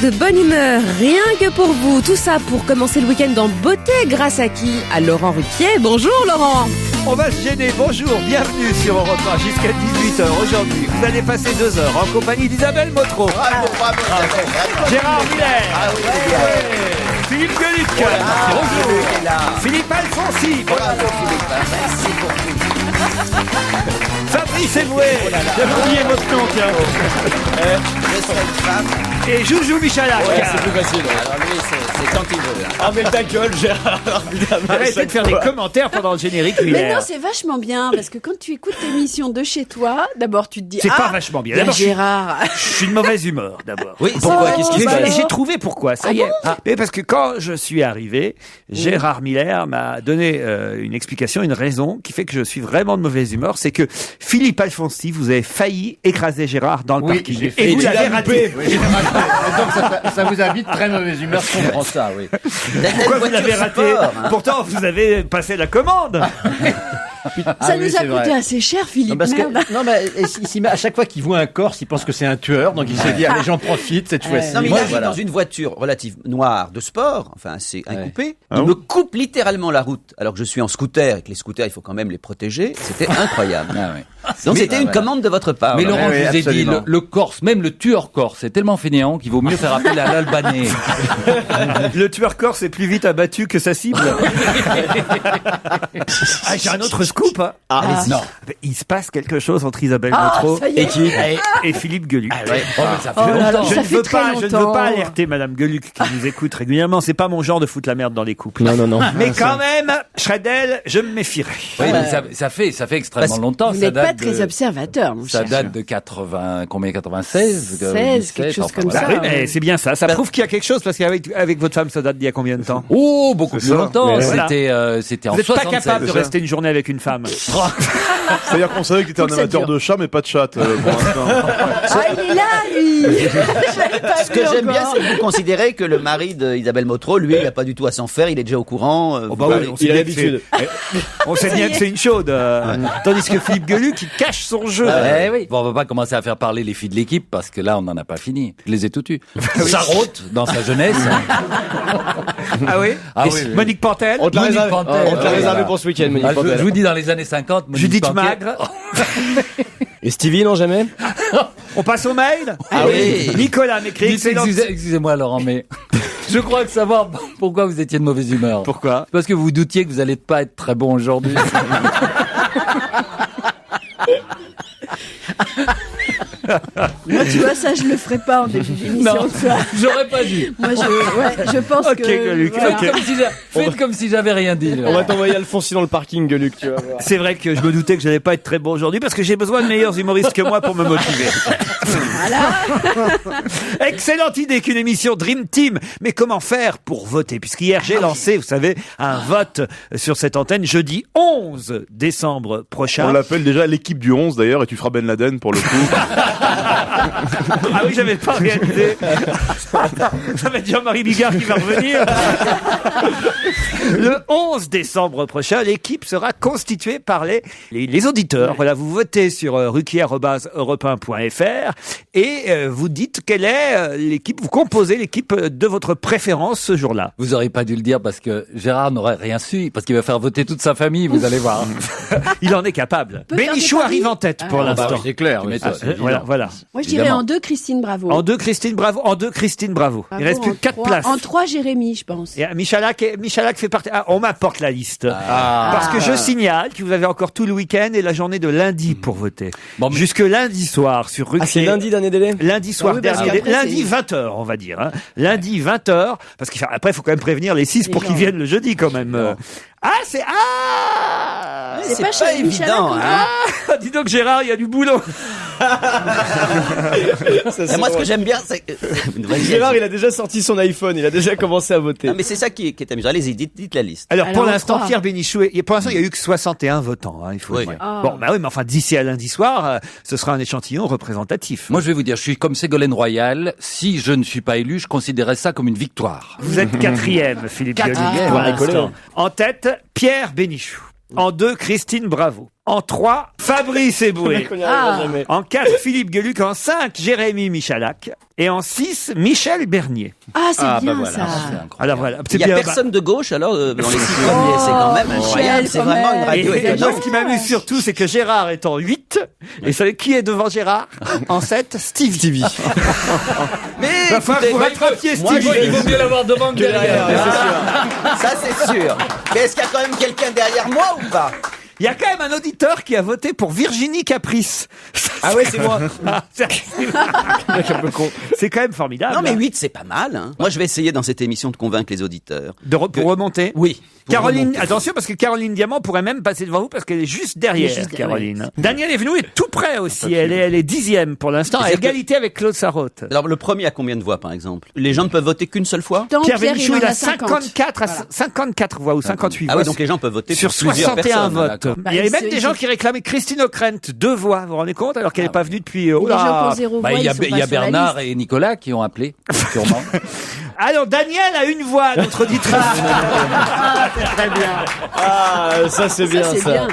de bonne humeur, rien que pour vous. Tout ça pour commencer le week-end en beauté grâce à qui? À Laurent Ruquier. Bonjour Laurent. On va se gêner, bonjour, bienvenue sur Europe 1 jusqu'à 18h aujourd'hui. Vous allez passer 2 heures en compagnie d'Isabelle Motro. Bravo, Isabelle. Gérard Miller. Ah oui. Philippe Gueluc. Bonjour. Philippe Alfonsi. Bravo, Philippe. Merci pour tout. Fabrice Eboué. J'ai oublié votre nom, tiens. Je serai une femme. Et Joujou Michalak. C'est plus facile. Alors lui, c'est quand il veut. Là. Ah mais ta gueule, Gérard. Arrêtez de faire des commentaires pendant le générique, Mais Miller. non, c'est vachement bien, parce que quand tu écoutes l'émission de chez toi, d'abord tu te dis C'est pas vachement bien. il y a D'abord, Gérard. je suis de mauvaise humeur, d'abord. Oui, Pourquoi? c'est- Qu'est-ce qui Mais se j'ai- passe? j'ai trouvé pourquoi, ça y est. Mais parce que quand je suis arrivé, Gérard Miller m'a donné une explication, une raison qui fait que je suis vraiment de mauvaise humeur. C'est que Philippe Alfonsi, vous avez failli écraser Gérard dans le parking. j'ai fait. Et vous tu l'avez l'as raté. loupé. Oui, j'ai raté. Donc ça vous invite très mauvaise humeur, je comprends ça, oui. Pourquoi vous voiture l'avez raté? sport, hein. Pourtant, vous avez passé la commande. Ça Ah nous oui, a c'est coûté vrai. assez cher, Philippe. Non, parce que, Merde. non, mais à chaque fois qu'il voit un Corse, il pense que c'est un tueur, donc il se dit, allez, j'en profite cette fois-ci. Non mais Moi, il arrive voilà. dans une voiture relative noire de sport, enfin c'est un Ouais. coupé, Ah il bon me coupe littéralement la route alors que je suis en scooter et que les scooters il faut quand même les protéger, c'était incroyable. Ah ouais. Donc Mais- c'était une voilà. commande de votre part. Mais Laurent. Laurent, oui, je vous ai dit, absolument. le Corse, même le tueur corse, c'est tellement fainéant qu'il vaut mieux faire appel à l'Albanais. Le tueur corse est plus vite abattu que sa cible. Ah, j'ai un autre scoop. Hein. Non. Il se passe quelque chose entre Isabelle Ah, Motro ça y est. et Philippe Gueluc. Oh, mais ça fait Oh là là, longtemps. Je ça ne fait veux très pas, je ne veux longtemps. pas alerter Madame Gueluc qui nous écoute régulièrement. C'est pas mon genre de foutre la merde dans les couples. Non. Mais quand même, Schredel, je me méfierais. Oui, mais ça fait extrêmement Parce- longtemps. Vous Ça n'êtes pas date très de, observateur, mon ça cher. date de 80, combien, 96? 16, quelque chose comme Bah ça. oui, mais c'est bien ça. Ça prouve qu'il y a quelque chose parce qu'avec votre femme, ça date d'il y a combien de temps? Oh, beaucoup plus ça. longtemps. Mais voilà. C'était en Vous n'êtes pas 76. capable de rester une journée avec une femme. C'est-à-dire qu'on savait que t'étais Faut un que ça amateur dure. de chat, mais pas de chatte, pour l'instant. Ah, il est là, lui. Je l'avais pas Ce que vu j'aime bien, encore. c'est que vous considérez que le mari d'Isabelle Motro, lui, il n'a pas du tout à s'en faire, il est déjà au courant. Oh bah vous- oui, on sait bien que on sait bien que c'est une chaude. Tandis que Philippe Gueluc, il cache son jeu. Eh oui. Bon, on va pas commencer à faire parler les filles de l'équipe parce que là, on n'en a pas fini. Je les ai toutes eues. Sarraute, dans sa jeunesse. Ah oui? Ah Et oui, oui. Monique Pantel? On te l'a Monique réservé, Pantel, on te l'a ouais, réservé voilà. pour ce week-end, Monique Ah, je Pantel. vous dis dans les années 50. Monique Judith Pantel. Magre? Et Stevie, non, jamais? On passe au mail? Ah oui. Nicolas m'écrit excellent. Excusez-moi, Laurent, mais je crois que savoir pourquoi vous étiez de mauvaise humeur. Pourquoi? Parce que vous doutiez que vous allez pas être très bon aujourd'hui. Moi, tu vois, ça, je le ferai pas en début d'émission. Non, ça. j'aurais pas dû. Moi, je pense Ok, que... Gueluc, voilà. ok. Faites comme si j'avais rien dit. là. On va t'envoyer Alfonsi dans le parking, Gueluc, tu vas voir. C'est vrai que je me doutais que j'allais pas être très bon aujourd'hui parce que j'ai besoin de meilleurs humoristes que moi pour me motiver. Excellente idée qu'une émission Dream Team. Mais comment faire pour voter? Puisqu'hier j'ai lancé, vous savez, un vote sur cette antenne jeudi 11 décembre On prochain. l'appelle déjà l'équipe du 11 d'ailleurs, et tu feras Ben Laden pour le coup. Ah oui, j'avais pas réalisé. Ça va être Jean-Marie Bigard qui va revenir. Le 11 décembre prochain, l'équipe sera constituée par les auditeurs. Voilà, vous votez sur ruquier@europe1.fr et vous dites quelle est l'équipe, vous composez l'équipe de votre préférence ce jour-là. Vous auriez pas dû le dire parce que Gérard n'aurait rien su, parce qu'il va faire voter toute sa famille, vous allez voir. Il en est capable. peut faire Bénichou des arrive paris. en tête pour Ah, l'instant. C'est clair, Tu oui, m'étonnes. ça, c'est Voilà, évident. voilà. Moi, je dirais Évidemment. en 2, Christine Bravo. En 2, Christine Bravo. En 2, Christine Bravo. Il reste plus que 4 places. En 3, Jérémy, je pense. Et Michalak fait partie. Ah, on m'apporte la liste. Parce que je signale que vous avez encore tout le week-end et la journée de lundi pour voter. Bon, mais- Jusque lundi soir sur Ruquier. Ah, c'est lundi dernier délai? Lundi soir Ah oui, parce dernier. qu'après, Lundi c'est- 20h, on va dire. Hein. Lundi 20h. Parce qu'après, il faut quand même prévenir les 6 Les pour gens. qu'ils viennent le jeudi quand même. Ah, c'est... Ah C'est pas pas chez Michel évident, Lacroix. hein. Ah, dis donc Gérard, il y a du boulot. Et moi, ce que j'aime bien, c'est que... Vas-y, Gérard, vas-y. il a déjà sorti son iPhone, il a déjà commencé à voter. Non, mais c'est ça qui est amusant. Allez-y, dites la liste. Alors, pour Alors, l'instant, 3. Pierre Bénichou, pour l'instant, il y a eu que 61 votants, hein, il faut Oui. le dire. Ah. Bon, bah oui, mais enfin, d'ici à lundi soir, ce sera un échantillon représentatif. Moi, je vais vous dire, je suis comme Ségolène Royal. Si je ne suis pas élu, je considérerais ça comme une victoire. Vous êtes quatrième, Philippe Gueluc, Quatrième. pour Ah, l'instant. En tête, Pierre Bénichou. En 2, Christine Bravo. En 3, Fabrice Eboué. Ah. En 4, Philippe Gueluc. En 5, Jérémy Michalak. Et en 6, Michel Bernier. Ah, c'est bien voilà. ça. Alors voilà. Il n'y a bien, personne de gauche alors dans les 6 premiers, c'est quand même incroyable. C'est quand vraiment même. une radio Et moi, étonnante. ce qui m'amuse surtout, c'est que Gérard est en 8. Et vous savez qui est devant Gérard? En 7, Stevie. Mais Va falloir que vous rattrapiez moi, Stevie. Il vaut mieux l'avoir devant que derrière. ça c'est sûr. Mais est-ce qu'il y a quand même quelqu'un derrière moi ou pas? Il y a quand même un auditeur qui a voté pour Virginie Caprice. Ah ouais, c'est moi. C'est quand même formidable. Non mais 8 c'est pas mal. Hein. Moi je vais essayer dans cette émission de convaincre les auditeurs. Pour remonter. Oui. pour Caroline, remonter. attention parce que Caroline Diamant pourrait même passer devant vous parce qu'elle est juste derrière, Elle est juste derrière, Caroline. Daniel Evenou est tout près aussi. Elle est 10e pour l'instant, à C'est-à-dire que- égalité avec Claude Sarraute. Alors le premier a combien de voix par exemple? Les gens ne peuvent voter qu'une seule fois? Dans Pierre Pierre, Bénichou, il il en a a 50. 54 voix ou 58 Ah voix. oui, donc les gens peuvent voter sur pour plusieurs 61 personnes. votes. d'accord. Il y avait Bah, même des gens qui réclamaient Christine O'Krent 2 voix, vous vous rendez compte, alors qu'elle n'est pas venue depuis... oh Et les gens qui là. ont 0 Bah, voix, il y a, ils sont il y pas a sur la Bernard liste. et Nicolas qui ont appelé, sûrement. Alors Daniel a une voix, notre auditrice. Très bien. Ah, ça c'est bien Ça, c'est bien.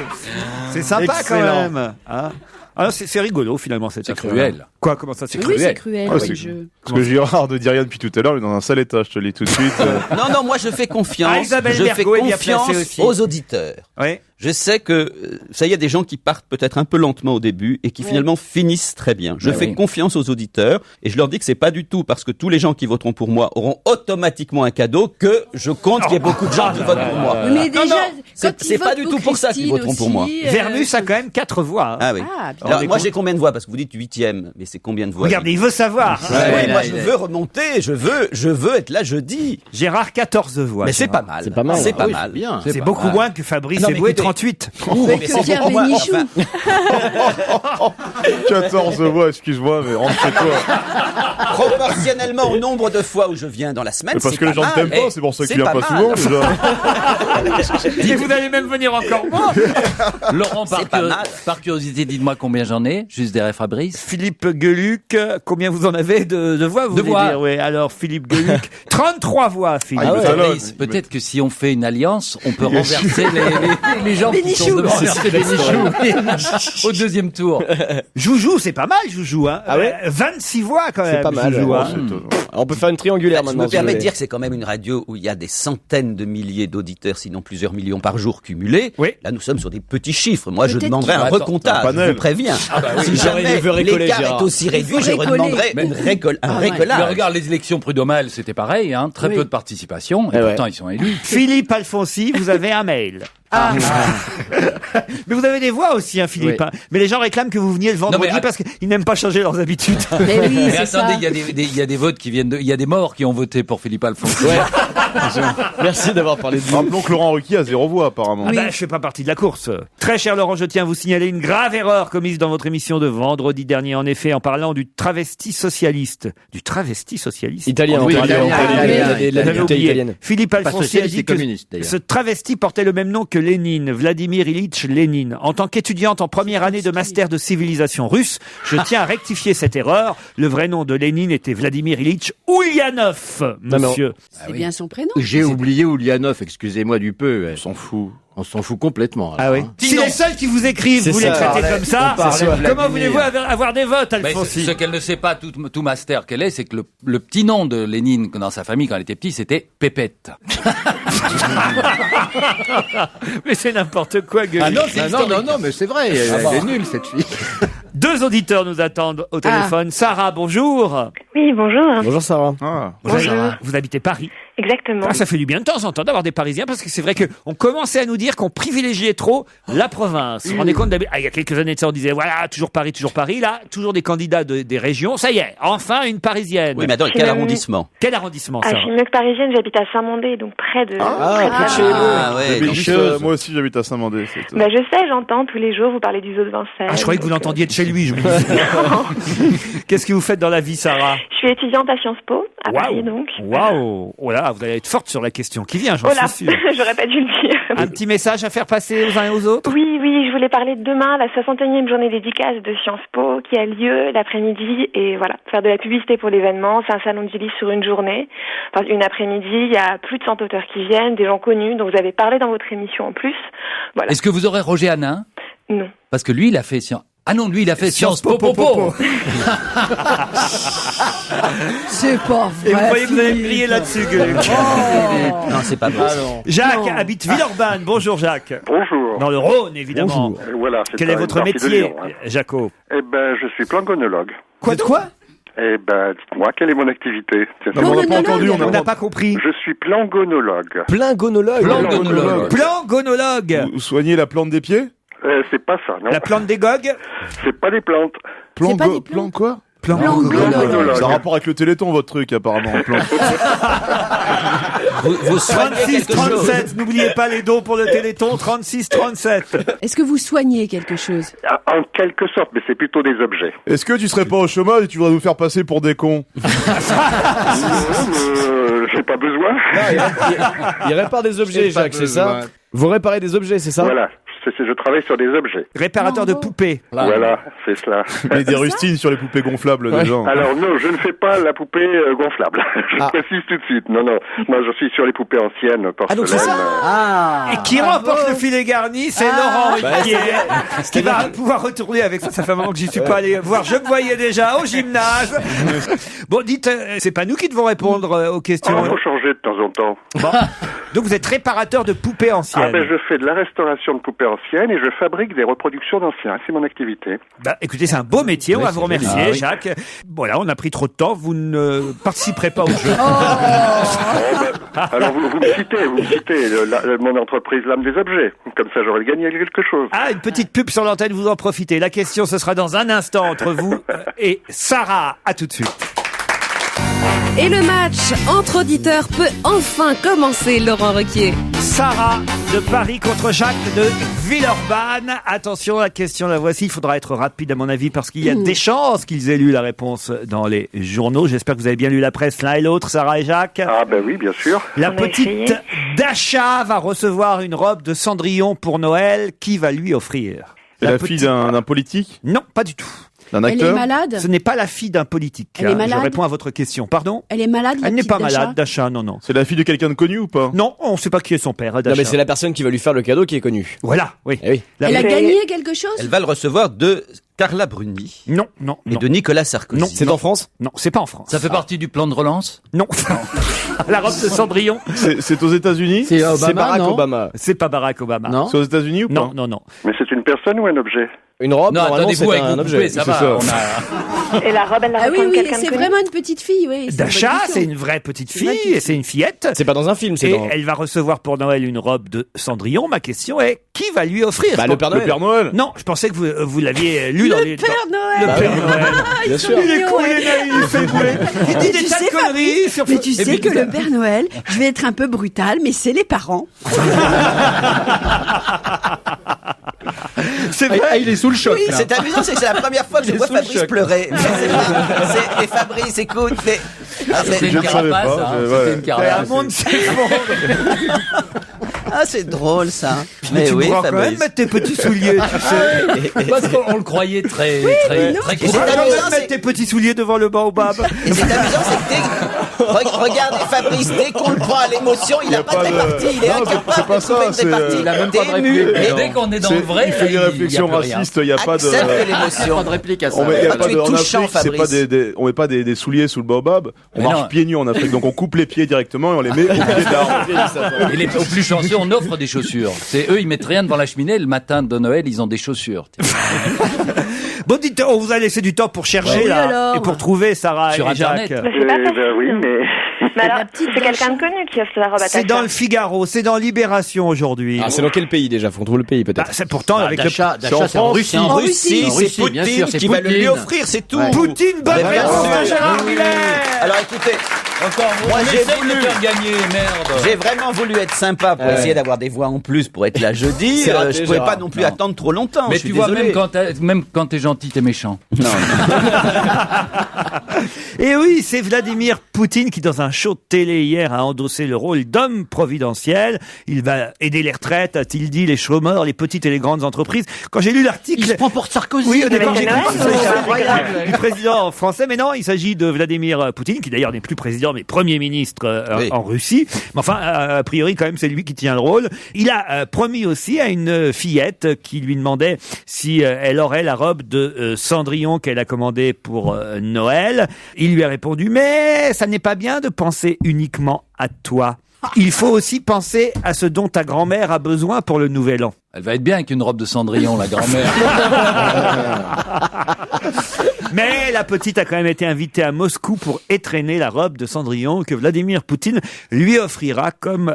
C'est sympa Excellent. quand même. Hein. Ah, c'est rigolo finalement cette C'est affaire. cruel. Quoi, comment ça c'est Oui, cruel? c'est cruel. Ah, oui, c'est- je- Parce que Gérard ne dit rien depuis tout à l'heure, il est dans un sale état, je te le dis tout de suite. Non, moi je fais Ah, confiance. Isabelle Je fais Bergot est bien confiance placée aussi. aux auditeurs. Oui. Je sais que ça y est, il y a des gens qui partent peut-être un peu lentement au début et qui finalement finissent très bien. Je fais confiance aux auditeurs et je leur dis que c'est pas du tout parce que tous les gens qui voteront pour moi auront automatiquement un cadeau que je compte qu'il y ait beaucoup de gens qui votent pour moi. Mais déjà, non, quand ils c'est pas votent du tout pour ça qu'ils Christine voteront pour moi. aussi, Vermus a quand même 4 voix. Hein. Ah oui. Ah, bien. Alors, moi j'ai combien de voix? Parce que vous dites 8e, mais c'est combien de voix? Regardez, il veut savoir. Ouais, moi je veux remonter, je veux être là jeudi. Gérard 14 voix. Mais c'est Gérard. pas mal. C'est pas mal. C'est pas Oui, mal. c'est bien. C'est beaucoup moins que Fabrice Non, mais Eboué, écoutez. 38. Mais Que c'est Pierre beaucoup moins, Bénichou. enfin, 14 voix, excuse-moi, mais rentre chez toi. proportionnellement au nombre de fois où je viens dans la semaine. Mais parce c'est que les pas gens ne t'aiment mal. pas, c'est pour ça C'est qu'il vient pas mal. souvent, déjà. Et vous allez même venir encore moins. Laurent, C'est pas mal. par curiosité, dites-moi combien j'en ai, juste derrière Fabrice. Philippe Gueluc, combien vous en avez de voix, vous De voulez voix. dire? Oui, alors Philippe Gueluc, 33 voix, Philippe. Ah ouais. Fabrice, mais- peut-être que si on fait une alliance, on peut renverser les gens qui sont devant. Au deuxième tour. Joujou, c'est pas mal, Joujou. Hein. Ah ouais 26 voix quand même. pas mal, Joujou, ouais. hein. On peut faire une triangulaire Je maintenant. me si vous permets de voulez. dire que c'est quand même une radio où il y a des centaines de milliers d'auditeurs, sinon plusieurs millions par jour cumulés. Oui. Là, nous sommes sur des petits chiffres. Moi, je Peut-être demanderai un qu'il- recomptage. un panel. Je vous préviens. oui, Si j'aurais jamais les veux récoller, l'écart Gérard. est aussi réduit, faut je récoller. redemanderai un Ah ouais. récollage. Mais regarde, les élections prud'homales, c'était pareil, hein, très Oui. peu de participation, et Eh ouais. pourtant ils sont élus. Philippe Alfonsi, vous avez un mail. Ah, Mais vous avez des voix aussi, hein, Philippe. Oui. hein. Mais les gens réclament que vous veniez le vendredi mais- parce qu'ils n'aiment pas changer leurs habitudes. mais oui, Mais c'est ça. attendez, il y a des votes qui viennent il y a des morts qui ont voté pour Philippe Alfonsi. Merci d'avoir parlé de nous. Rappelons que Laurent Ruquier a 0 voix, apparemment. Ah ben, je fais pas partie de la course. Très cher Laurent, je tiens à vous signaler une grave erreur commise dans votre émission de vendredi dernier. En effet, en parlant du travesti socialiste. Du travesti socialiste Italien, Oui, italien, italien. italien. Oui. Il y a Vous des avez nationalités oublié. italiennes. Philippe Pas Alfonsi a socialiste dit et que communiste, d'ailleurs. ce travesti portait le même nom que Lénine, Vladimir Ilitch Lénine. En tant qu'étudiante en première année de master de civilisation russe, je tiens à rectifier cette erreur. Le vrai nom de Lénine était Vladimir Ilitch Ulyanov, Non, mais monsieur. C'est bien son prénom. J'ai oublié Oulianov, excusez-moi du peu. On s'en fout. On s'en fout complètement. Ah alors, oui. hein. Si les seuls qui vous écrivent, C'est vous les ça. traitez comme ça, comment voulez-vous avoir des votes, Mais Alfonsi? ce qu'elle ne sait pas, tout master qu'elle est, c'est que le petit nom de Lénine dans sa famille quand elle était petite, c'était Pépette. Mais c'est n'importe quoi, Gueuluc. Non, mais c'est vrai. Elle est nulle, cette fille. 2 auditeurs nous attendent au téléphone. Sarah, bonjour. Oui, bonjour. Bonjour Sarah. Ah. Vous habitez Paris. Exactement. Ah, ça fait du bien de temps en temps d'avoir des Parisiens parce que c'est vrai qu'on commençait à nous dire qu'on privilégiait trop la province. Vous vous rendez compte, il y a quelques années de ça, on disait voilà, toujours Paris, toujours Paris. Là, toujours des candidats des régions. Ça y est, enfin une Parisienne. Oui, mais attends, quel arrondissement? Quel arrondissement, Ah, ça? je suis mieux que parisienne, j'habite à Saint-Mandé, donc près de... Près de chez vous. Ah ouais, Mais donc- moi aussi, j'habite à Saint-Mandé. c'est- Bah, je sais, j'entends tous les jours, vous parlez du zoo de Vincennes. Ah, je croyais que vous donc, l'entendiez de chez lui. Je me disais. Qu'est-ce que vous faites dans la vie, Sarah? Je suis étudiante à Sciences Po, à Paris, donc. Waouh. Oh là, vous allez être forte sur la question qui vient, j'en Oh là, suis sûr. j'aurais pas dû le dire. Un petit message à faire passer aux uns et aux autres? Oui, je voulais parler de demain, la 61e journée dédicace de Sciences Po qui a lieu l'après-midi et voilà, faire de la publicité pour l'événement. C'est un salon du livre sur une journée, enfin une après-midi. Il y a plus de 100 auteurs qui viennent, des gens connus dont vous avez parlé dans votre émission en plus. Voilà. Est-ce que vous aurez Roger Hanin? Non. Parce que lui, il a fait Sciences... Ah non, lui, il a fait Sciences Po. C'est pas vrai. Et vous croyez que vous allez me griller là-dessus, Gueuluc. Non, c'est pas vrai. Jacques habite Villeurbanne. Bonjour Jacques. Bonjour. Dans le Rhône, évidemment. Voilà. Quel est votre métier, Jaco? Eh ben, je suis plangonologue. Quoi de quoi? Eh ben, dites-moi, quelle est mon activité? Non, on n'a pas entendu, On n'a pas compris. Je suis plangonologue. Plangonologue. Plangonologue. Vous soignez la plante des pieds? C'est pas ça, non. La plante des gogues? C'est pas des plantes. C'est pas des plantes. Plan quoi? Plangonologue. Ça a rapport avec le Téléthon, votre truc, apparemment. Plan. Vous soignez 36, quelque chose. 37. N'oubliez pas les dons pour le Téléthon. 36, 37. Est-ce que vous soignez quelque chose? En quelque sorte, mais c'est plutôt des objets. Est-ce que tu serais pas au chômage et tu voudrais nous faire passer pour des cons? J'ai pas besoin. Il répare des objets, Jacques, c'est ça? Vous réparez des objets, c'est ça? Voilà. Je travaille sur des objets. Réparateur de poupées. Voilà, c'est cela. Et des rustines sur les poupées gonflables des gens. Alors non, je ne fais pas la poupée gonflable. Je précise tout de suite. Non, moi je suis sur les poupées anciennes, porcelaine. donc c'est ça. Et qui remporte le filet garni, c'est Laurent Ruquier, qui va pouvoir retourner avec ça. Ça fait un moment que j'y suis pas allé voir. Je me voyais déjà au gymnase. Bon, dites, c'est pas nous qui devons répondre aux questions. Il faut changer de temps en temps. Bon. Donc vous êtes réparateur de poupées anciennes. Ah ben je fais de la restauration de poupées anciennes et je fabrique des reproductions d'anciens. C'est mon activité. Bah, écoutez, c'est un beau métier. On va vous remercier, joli. Jacques. Voilà, on a pris trop de temps. Vous ne participerez pas au jeu. Alors vous me citez, mon entreprise L'Âme des Objets. Comme ça j'aurais gagné quelque chose. Ah, une petite pub sur l'antenne, vous en profitez. La question, ce sera dans un instant entre vous et Sarah. À tout de suite. Et le match entre auditeurs peut enfin commencer, Laurent Ruquier. Sarah de Paris contre Jacques de Villeurbanne. Attention, la question, la voici. Il faudra être rapide à mon avis parce qu'il y a des chances qu'ils aient lu la réponse dans les journaux. J'espère que vous avez bien lu la presse l'un et l'autre, Sarah et Jacques. Ah ben oui, bien sûr. La On a petite essayé. Dasha va recevoir une robe de Cendrillon pour Noël. Qui va lui offrir? C'est la fille d'un politique? Non, pas du tout. D'un Elle est acteur? malade? Ce n'est pas la fille d'un politique. Elle est malade? Je réponds à votre question. Pardon? Elle est malade, la Elle n'est petite pas Dasha? malade, Dasha, non. C'est la fille de quelqu'un de connu ou pas? Non, on ne sait pas qui est son père, Dasha. Non, mais c'est la personne qui va lui faire le cadeau qui est connue. Voilà, oui. Eh oui. La- Elle a C'est- gagné quelque chose? Elle va le recevoir de Carla Bruni Non, et de Nicolas Sarkozy. Non. C'est en France? Non, c'est pas en France. Ça fait partie du plan de relance? Non. La robe de Cendrillon, C'est aux États-Unis? C'est Obama, C'est Barack non Obama. c'est pas Barack Obama. Non. C'est aux États-Unis ou pas? Non. Mais c'est une personne ou un objet? Une robe, Non, normalement, attendez-vous c'est avec un vos objet. poupées, ça c'est va. ça. On a... Et la robe, elle la Ah oui, reprend oui, quelqu'un de c'est connu. vraiment une petite fille, oui. c'est une bonne Dasha, question. c'est une vraie petite C'est une vraie fille, petite et c'est une fillette. C'est pas dans un film, c'est Et dans... elle va recevoir pour Noël une robe de Cendrillon. Ma question est, qui va lui offrir? Bah, le Père Le Noël. Père Noël? Non, je pensais que vous l'aviez lu dans les... Le Père Noël! Le Père Noël. Bien sûr. Il est con, il est naïf, il voulait- il dit des tu tas de sais, conneries sur... Mais tu Et sais puis- que le Père Noël, je vais être un peu brutal, mais c'est les parents. C'est vrai. Ah, il est sous le choc. là. C'est amusant, c'est la première fois que je vois sous le Fabrice choc. pleurer. Et Fabrice, écoute, C'était Je une ne savais carapace, pas, hein. ouais. C'était une Il y a un carapace. monde s'effondre. Ah, c'est drôle ça. Mais tu oui, pourras quand même Fabrice. mettre tes petits souliers, tu sais. Parce qu'on le croyait très Tu c'est pourras quand amusant, même mettre tes petits souliers devant le baobab. Et c'est amusant, c'est que regardez Fabrice, dès qu'on le prend à l'émotion, il Y a n'a pas de pas de- répartie, il est Non, incapable c'est pas de trouver ça, une c'est, répartie. il a même pas de T'es mu. réplique. Et dès qu'on est dans le vrai, il fait des y a réflexions plus rien. racistes, il n'y a pas de... Accepte l'émotion. Pas de réplique à ça. On met, y a pas Tu de, es en touchant, Afrique, c'est pas Fabrice. on met pas des souliers sous le baobab. On Mais marche non. pieds nus en Afrique, donc on coupe les pieds directement et on les met au pied de l'arbre. Et les aux plus chanceux, on offre des chaussures. C'est eux, ils mettent rien devant la cheminée. Le matin de Noël, ils ont des chaussures. Bon, dites, on vous a laissé du temps pour chercher, Oui, là, alors. et pour trouver Sarah Sur et Internet. Jacques. Mais c'est pas facile. Ben oui, mais... Mais alors, La petite c'est Dasha. quelqu'un de connu qui offre la robe à C'est Tasha. dans le Figaro, c'est dans Libération aujourd'hui. Ah, c'est dans quel pays déjà? Faut qu'on trouve le pays Bah, peut-être. c'est pourtant avec le... Dasha, C'est en c'est en France. Russie. En Russie. Russie, En c'est Russie, bien sûr, Poutine c'est qui va le lui Poutine. offrir, c'est tout. Ouais. Poutine, bonne Bien réponse sûr. de Gérard Miller. Alors écoutez, Encore, Moi, on j'ai essaye voulu- de faire gagner, merde. j'ai vraiment voulu être sympa pour Ouais. essayer d'avoir des voix en plus pour être là jeudi. C'est raté, Je pouvais Gérard. pas non plus Non. attendre trop longtemps. Mais je suis tu vois, désolé. même quand t'es gentil, t'es méchant. Non. Et oui, c'est Vladimir Poutine qui, dans un show de télé hier, a endossé le rôle d'homme providentiel. Il va aider les retraites, a-t-il dit, les chômeurs, les petites et les grandes entreprises. Quand j'ai lu l'article... Il se prend pour Sarkozy. Oui, au départ, Mais j'ai c'est cru qu'il Noël, s'agissait c'est incroyable. du président français, mais non, il s'agit de Vladimir Poutine, qui d'ailleurs n'est plus président mais Premier ministre en Russie. Mais enfin, a priori, quand même, c'est lui qui tient le rôle. Il a promis aussi à une fillette qui lui demandait si elle aurait la robe de Cendrillon qu'elle a commandée pour Noël. Il lui a répondu, mais ça n'est pas bien de penser uniquement à toi. Il faut aussi penser à ce dont ta grand-mère a besoin pour le nouvel an. Elle va être bien avec une robe de Cendrillon, la grand-mère. Mais la petite a quand même été invitée à Moscou pour étrenner la robe de Cendrillon que Vladimir Poutine lui offrira comme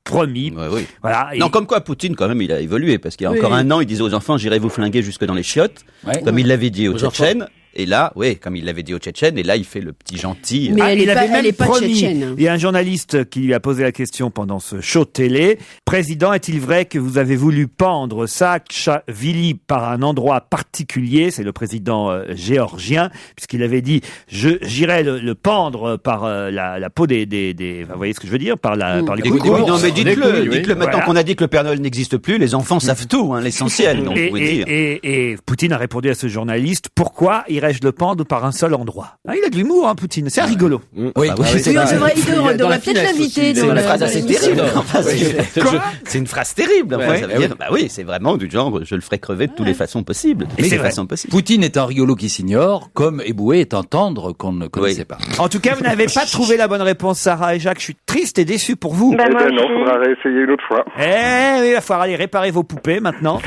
promis. Oui. Voilà. Non, comme quoi Poutine, quand même, il a évolué. Parce qu'il y a encore un an, il disait aux enfants, j'irai vous flinguer jusque dans les chiottes. Comme il l'avait dit aux Tchétchènes. Et là, comme il l'avait dit aux Tchétchènes, et là, il fait le petit gentil. Mais il avait même pas promis. tchétchène. Il y a un journaliste qui lui a posé la question pendant ce show télé. Président, est-il vrai que vous avez voulu pendre Saakashvili par un endroit particulier? C'est le président géorgien, puisqu'il avait dit, j'irai le pendre par la peau des vous voyez ce que je veux dire? Par les couilles. Non, mais dites-le. Dites-le maintenant Voilà. qu'on a dit que le Père Noël n'existe plus, les enfants savent tout, l'essentiel. Donc, vous pouvez dire. Et Poutine a répondu à ce journaliste, pourquoi irais-je le pendre par un seul endroit? Il a de l'humour, Poutine. C'est rigolo. Oui, Il devrait peut-être l'inviter. C'est une phrase assez terrible. Quoi? C'est une phrase terrible. Ouais, Ça veut dire, oui, c'est vraiment du genre, je le ferai crever de toutes les façons possibles. Et c'est vrai. Poutine est un rigolo qui s'ignore, comme Eboué est un tendre qu'on ne connaissait pas. En tout cas, vous n'avez pas trouvé la bonne réponse, Sarah et Jacques. Je suis triste et déçu pour vous. Bah, moi non, aussi. faudra réessayer une autre fois. Oui, il va falloir aller réparer vos poupées maintenant.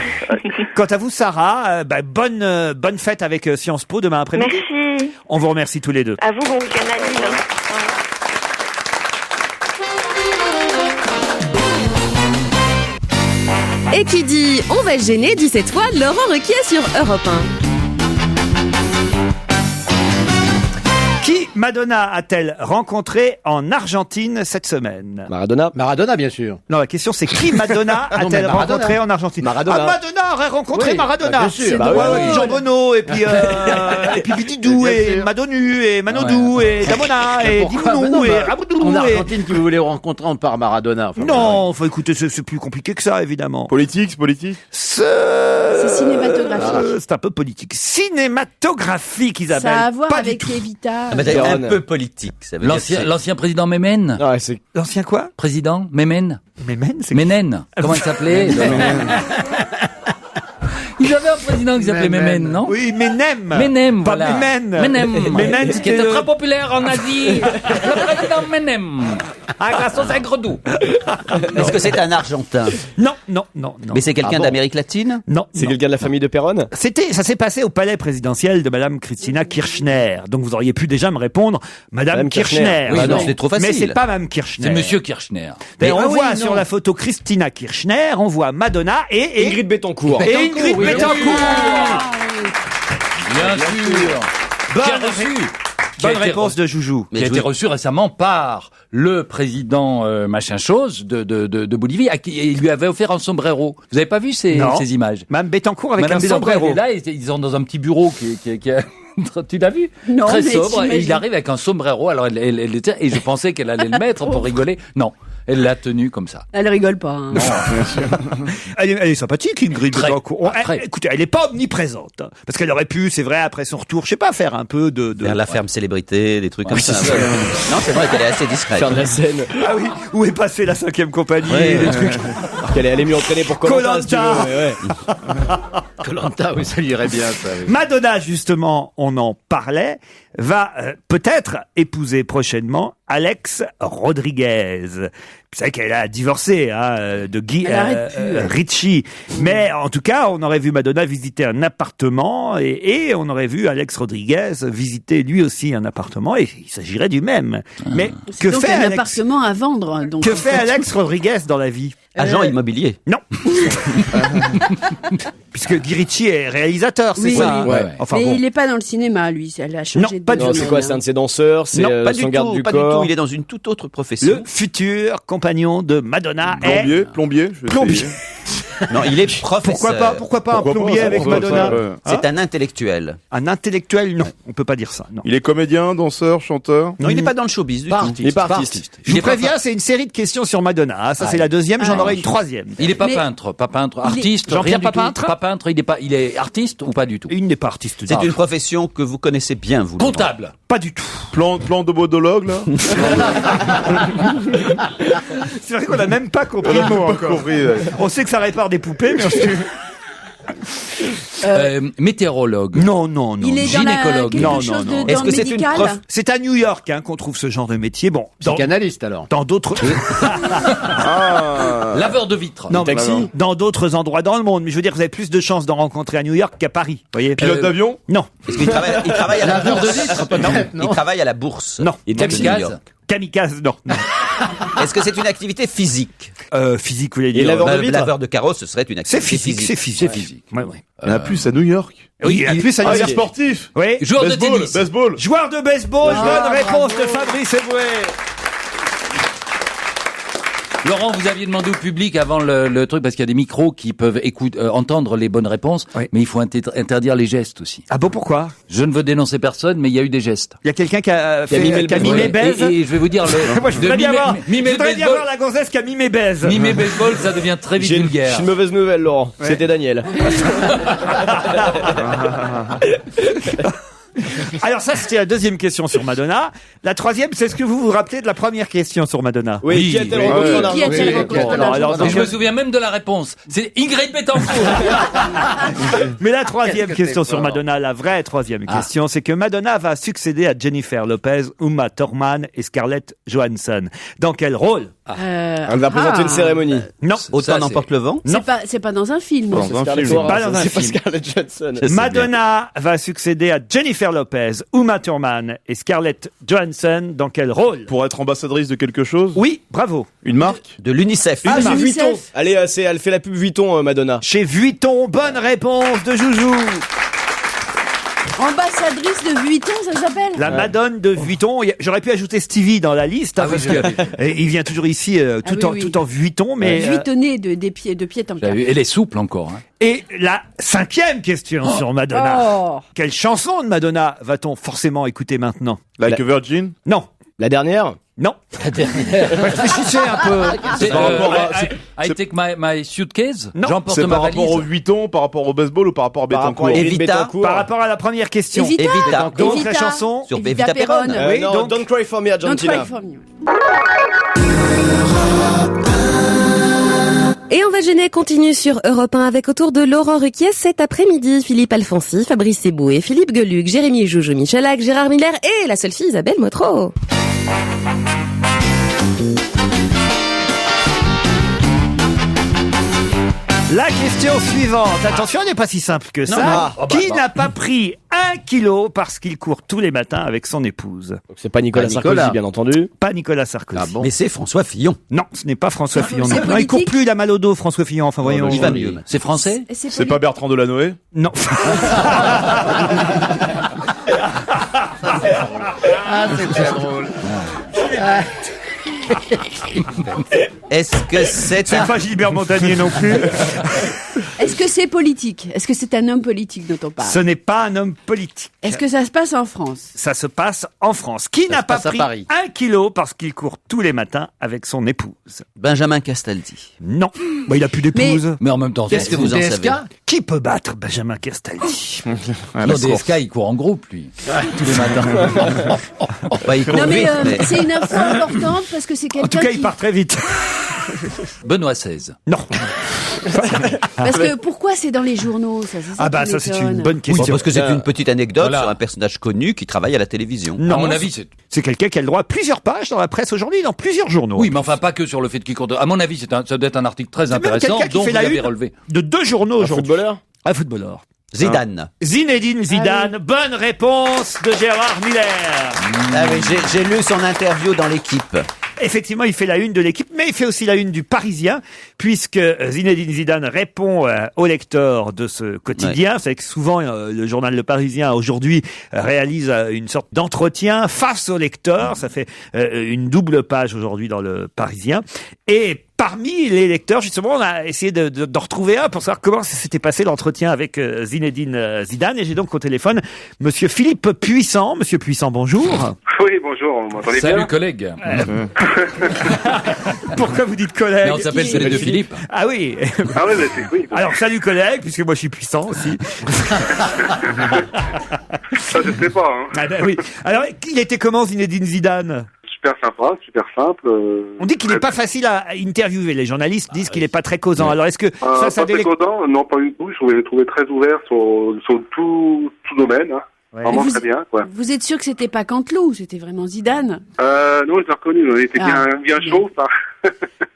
Quant à vous, Sarah, bonne fête avec Sciences Po demain après-midi. Merci. On vous remercie tous les deux. À vous, bon week-end à Lille. Et qui dit on va se gêner dit cette fois Laurent Ruquier sur Europe 1. Qui Madonna a-t-elle rencontré en Argentine cette semaine? Maradona, bien sûr. Non, la question c'est qui Madonna Non, a-t-elle mais Maradona. rencontré en Argentine? Maradona. Madonna aurait rencontré Oui, Maradona. bien sûr. Ouais, Bah oui. Jean Bono et puis Bididou Bien et sûr. Madonu et Manodou et Damona et Pourquoi Dimounou et En Raboudou et... Argentine, qui vous voulez rencontrer par Maradona. Enfin, Non, faut écouter, c'est plus compliqué que ça, évidemment. Politique. C'est cinématographique. C'est un peu politique. Cinématographique, Isabelle. Ça a à voir Pas du avec tout. Evita. D'ailleurs, un peu politique. Ça veut dire que c'est- L'ancien président Mémène? Ouais, c'est L'ancien quoi? Président Mémène? Mémène, c'est Ménène? Comment il s'appelait? Ils avaient un président qui s'appelait Mémène, non? Oui, Ménem. Ménem, Pas voilà. Mémène. Ménem. Mémène, Qui c'était était le- très populaire en Asie. Le président Ménem. À la sauce aigre doux. Est-ce que c'est un Argentin? Non. Mais c'est quelqu'un d'Amérique latine? Non. c'est quelqu'un de la famille de Perron. Ça s'est passé au palais présidentiel de Madame Christina Kirchner. Donc vous auriez pu déjà me répondre, Madame Kirchner. Oui, non, c'était trop facile. Mais c'est pas Madame Kirchner. C'est Monsieur Kirchner. D'ailleurs, on oui, voit non. sur la photo Christina Kirchner, on voit Madonna et Ingrid Betancourt. et Ingrid oui, Betancourt. Bien sûr. Qui a reçu. Bonne réponse de Joujou. Qui a été reçu récemment par le président machin chose de Bolivie, à qui il lui avait offert un sombrero. Vous avez pas vu ces Non. images? Madame Betancourt avec Madame un sombrero. Et là, ils sont dans un petit bureau qui tu l'as vu? Non, Très mais sobre. Et il t'imagines. arrive avec un sombrero. Alors elle était, et je pensais qu'elle allait le mettre pour rigoler. Non. Elle l'a tenu comme ça. Elle rigole pas. Hein. Elle est sympathique, Ingrid Très. Betancourt. Très. Écoutez, elle est pas omniprésente. Hein, parce qu'elle aurait pu, c'est vrai, après son retour, je sais pas, faire un peu de... Vers la ferme célébrité, des trucs comme ça. c'est ça. Non, c'est vrai qu'elle est assez discrète. Faire de la scène. Ah oui, où est passée la 5e compagnie, Ouais. des trucs. Qu'elle est allée mieux entraîner pour Koh-Lanta. si tu Koh-Lanta. veux, ouais. Koh-Lanta, oui, ça lui irait bien, ça. Oui. Madonna, justement, on en parlait, va peut-être épouser prochainement Alex Rodriguez. Vous savez qu'elle a divorcé de Guy Elle arrête plus. Ritchie. Mais en tout cas, on aurait vu Madonna visiter un appartement et on aurait vu Alex Rodriguez visiter lui aussi un appartement et il s'agirait du même. Mais que Donc fait un Alex appartement à vendre. Donc, Que en fait Alex Rodriguez dans la vie? Agent immobilier. Non. Puisque Guy Ritchie est réalisateur, c'est Oui, ça. oui. Ouais. Enfin Mais bon. il n'est pas dans le cinéma, lui. Elle a changé Non, de pas du Non, domaine, c'est quoi? C'est un de ses danseurs. C'est Non, pas son du garde tout, du pas du corps. tout. Il est dans une toute autre profession. Le futur compagnon de Madonna est Plombier. Je vais plombier. essayer. Non, il est professeur. Pourquoi pas un Pourquoi plombier pas, avec pourquoi Madonna pas, C'est un intellectuel. Un intellectuel, non. On peut pas dire ça, non. Il est comédien, danseur, chanteur. Non, il n'est pas dans le showbiz du tout. Il est pas artiste. Je vous préviens, c'est une série de questions sur Madonna. Ah, ça, c'est la deuxième, j'en aurai une troisième. Il est pas Mais- peintre, artiste. Jean-Pierre rien du tout. Papintre Papintre, il est artiste ou pas du tout? Il n'est pas artiste. C'est une profession que vous connaissez bien, vous. Laurent. Comptable. Pas du tout. Plan de podologue, là? C'est vrai qu'on n'a même pas compris le mot encore. On sait que ça répare des poupées, mais Météorologue. Non. Il est Gynécologue. dans quelque chose Est-ce dans que le c'est une médical. prof? c'est à New York qu'on trouve ce genre de métier. Bon, Psychanalyste alors. dans d'autres... Laveur de vitres. Non, Taxi. dans d'autres endroits dans le monde. Mais je veux dire, vous avez plus de chances d'en rencontrer à New York qu'à Paris. Voyez. Pilote d'avion? Non. Est-ce qu'il travaille, il travaille à la Laveur de bourse? vitres, Non, peut-être, non. il travaille à la bourse. Non. Il est à New Kamikaze. York. Kamikaze, non. Est-ce que c'est une activité physique? Physique, vous voulez Et dire. laveur de vitres? Laveur de carrosse, ce serait une C'est activité physique, c'est physique. physique. C'est physique. Ouais, ouais. Il y en a plus à New York. Oui, il y a plus à New Il est York. sportif. Oui. Joueur de Baseball, tennis. baseball. Joueur de baseball, bonne réponse de Fabrice Eboué. Laurent, vous aviez demandé au public avant le truc, parce qu'il y a des micros qui peuvent entendre les bonnes réponses, Oui. mais il faut interdire les gestes aussi. Ah bon, pourquoi? Je ne veux dénoncer personne, mais il y a eu des gestes. Il y a quelqu'un qui a mimé le mimé baise. Et je vais vous dire, Moi, je voudrais bien voir, mimer je voudrais bien voir la gonzesse qui a mimé baise. mimer baseball, ça devient très vite J'ai vulgaire. une mauvaise nouvelle, Laurent. Ouais. C'était Daniel. Alors ça, c'était la deuxième question sur Madonna. La troisième, c'est ce que vous vous rappelez de la première question sur Madonna? Oui, qui a-t-elle rencontré en Qui a-t-elle Argentine? rencontré en Bon, alors, Argentine Et je me souviens même de la réponse. C'est Ingrid Betancourt. Mais la troisième question sur Madonna, la vraie troisième question, c'est que Madonna va succéder à Jennifer Lopez, Uma Thurman et Scarlett Johansson. Dans quel rôle? Elle va présenter une cérémonie. Non. Autant n'emporte le vent? C'est pas dans un film. Dans un Scarlett film. Johansson, Pas dans un c'est pas film. Scarlett Johansson. Je sais Madonna va succéder à Jennifer Lopez, Uma Thurman et Scarlett Johansson. Dans quel rôle? Pour être ambassadrice de quelque chose? Oui, bravo. Une marque? De l'UNICEF. Ah, c'est UNICEF. Vuitton. Elle fait la pub Vuitton, Madonna. Chez Vuitton, bonne réponse de Joujou. Ambassadrice de Vuitton, ça s'appelle. La Madone de Vuitton. J'aurais pu ajouter Stevie dans la liste, Ah oui, parce je l'avais. que il vient toujours ici tout en Vuitton, mais Vuittonné de pied en cap. Elle est souple encore. Hein. et la cinquième question sur Madonna. Oh. Quelle chanson de Madonna va-t-on forcément écouter maintenant? Like a Virgin? Non, La dernière? non. La dernière. Réfléchissez un peu. C'est, par rapport à- I take my suitcase. Non. J'emporte C'est ma par rapport au valise. Vuitton, par rapport au baseball ou par rapport à Par rapport à Bettencourt? Éric Evita. Bettencourt. Par rapport à la première question. Evita. Evita. Donc Evita. la chanson. Sur Evita Bevita Perron. Perron. Oui, Non, donc- Don't Cry for Me, Don't Argentina. cry for me. Et on va gêner continue sur Europe 1 avec autour de Laurent Ruquier cet après-midi. Philippe Alfonsi, Fabrice Eboué, Philippe Geluc, Jérémy Joujou, Michalak, Gérard Miller et la seule fille Isabelle Motro. La question suivante. Attention, elle n'est pas si simple que ça. Qui n'a pas pris 1 kilo parce qu'il court tous les matins avec son épouse? Donc c'est pas Nicolas Pas Sarkozy, Nicolas. bien entendu. Pas Nicolas Sarkozy. Ah bon. Mais c'est François Fillon. Non, ce n'est pas François Fillon. c'est Non, il court politique plus, il a mal au dos, François Fillon. Enfin, voyons. Il va mieux. C'est français? Et C'est pas Bertrand Delanoë? Non. Est-ce que c'est C'est un... pas Gilbert Montagnier non plus. Est-ce que c'est politique? Est-ce que c'est un homme politique dont on parle? Ce n'est pas un homme politique. Est-ce que ça se passe en France? Ça se passe en France. Qui n'a se pas passe à pris Paris. 1 kilo parce qu'il court tous les matins avec son épouse? Benjamin Castaldi. Non. Bah, il a plus d'épouse. Mais en même temps, Qu'est-ce que vous en savez? Qui peut battre Benjamin Castaldi? Non, DSK, il court en groupe, lui. Tous les matins. Bah, il court Non mais vite, mais- c'est une info importante parce que c'est En tout quelqu'un cas, qui... il part très vite. Benoît XVI. Non. Parce que pourquoi c'est dans les journaux ça? Ah bah ça, c'est une bonne Bon, question. parce que c'est une petite anecdote Voilà. sur un personnage connu qui travaille à la télévision. Non, à mon avis, c'est... c'est quelqu'un qui a le droit à plusieurs pages dans la presse aujourd'hui, dans plusieurs journaux. Oui, mais enfin, pas que sur le fait qu'il court. À mon avis, ça doit être un article très C'est même intéressant, quelqu'un qui dont fait vous la avez une relevé. de 2 journaux Un aujourd'hui. footballeur? Un footballeur. Zidane. Zinedine Zidane. Bonne réponse de Gérard Miller. Ah oui, j'ai lu son interview dans l'équipe. Effectivement, il fait la une de l'équipe, mais il fait aussi la une du Parisien, puisque Zinedine Zidane répond aux lecteurs de ce quotidien. C'est que souvent, le journal Le Parisien, aujourd'hui, réalise une sorte d'entretien face aux lecteurs. Ça fait une double page aujourd'hui dans Le Parisien. Et parmi les lecteurs, justement, on a essayé d'en retrouver un pour savoir comment ça s'était passé l'entretien avec Zinedine Zidane. Et j'ai donc au téléphone Monsieur Philippe Puissant. Monsieur Puissant, bonjour. Oui, bonjour, vous m'entendez bien? Salut, collègue. Pourquoi vous dites collègue? Mais on s'appelle celui de Philippe. Ah oui. Ah oui, bah, oui. Alors salut collègue, puisque moi je suis puissant aussi. Ça, je sais pas. Hein. Ah ben oui. Alors, il était comment Zinedine Zidane? Super sympa, super simple. On dit qu'il n'est pas facile à interviewer. Les journalistes disent qu'il n'est pas très causant. Alors, est-ce que pas très causant? Non, pas du tout. Je l'ai trouvé très ouvert sur tout domaine. Hein. Ouais. Vraiment très bien, quoi. Vous êtes sûr que c'était pas Canteloup, c'était vraiment Zidane? Non, je l'ai reconnu. Il était bien chaud, ça.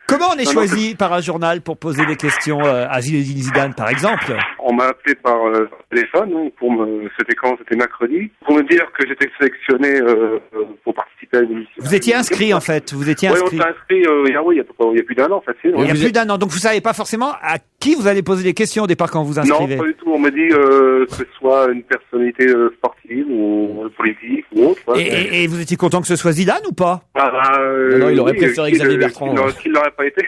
Comment on est choisi par un journal pour poser des questions à Zinedine Zidane, par exemple? On m'a appelé par téléphone, hein, c'était mercredi, pour me dire que j'étais sélectionné pour participer à une émission. Vous étiez inscrit, en fait. Oui, on s'est inscrit il y a plus d'un an, facile. Il y a plus d'un an. Donc, vous savez pas forcément à qui vous allez poser des questions au départ quand vous inscrivez? Non, pas du tout. On m'a dit que ce soit une personnalité sportive ou politique ou autre. Et vous étiez content que ce soit Zidane ou pas? Non, il aurait préféré Xavier Bertrand. Qu'il l'aurait pas été.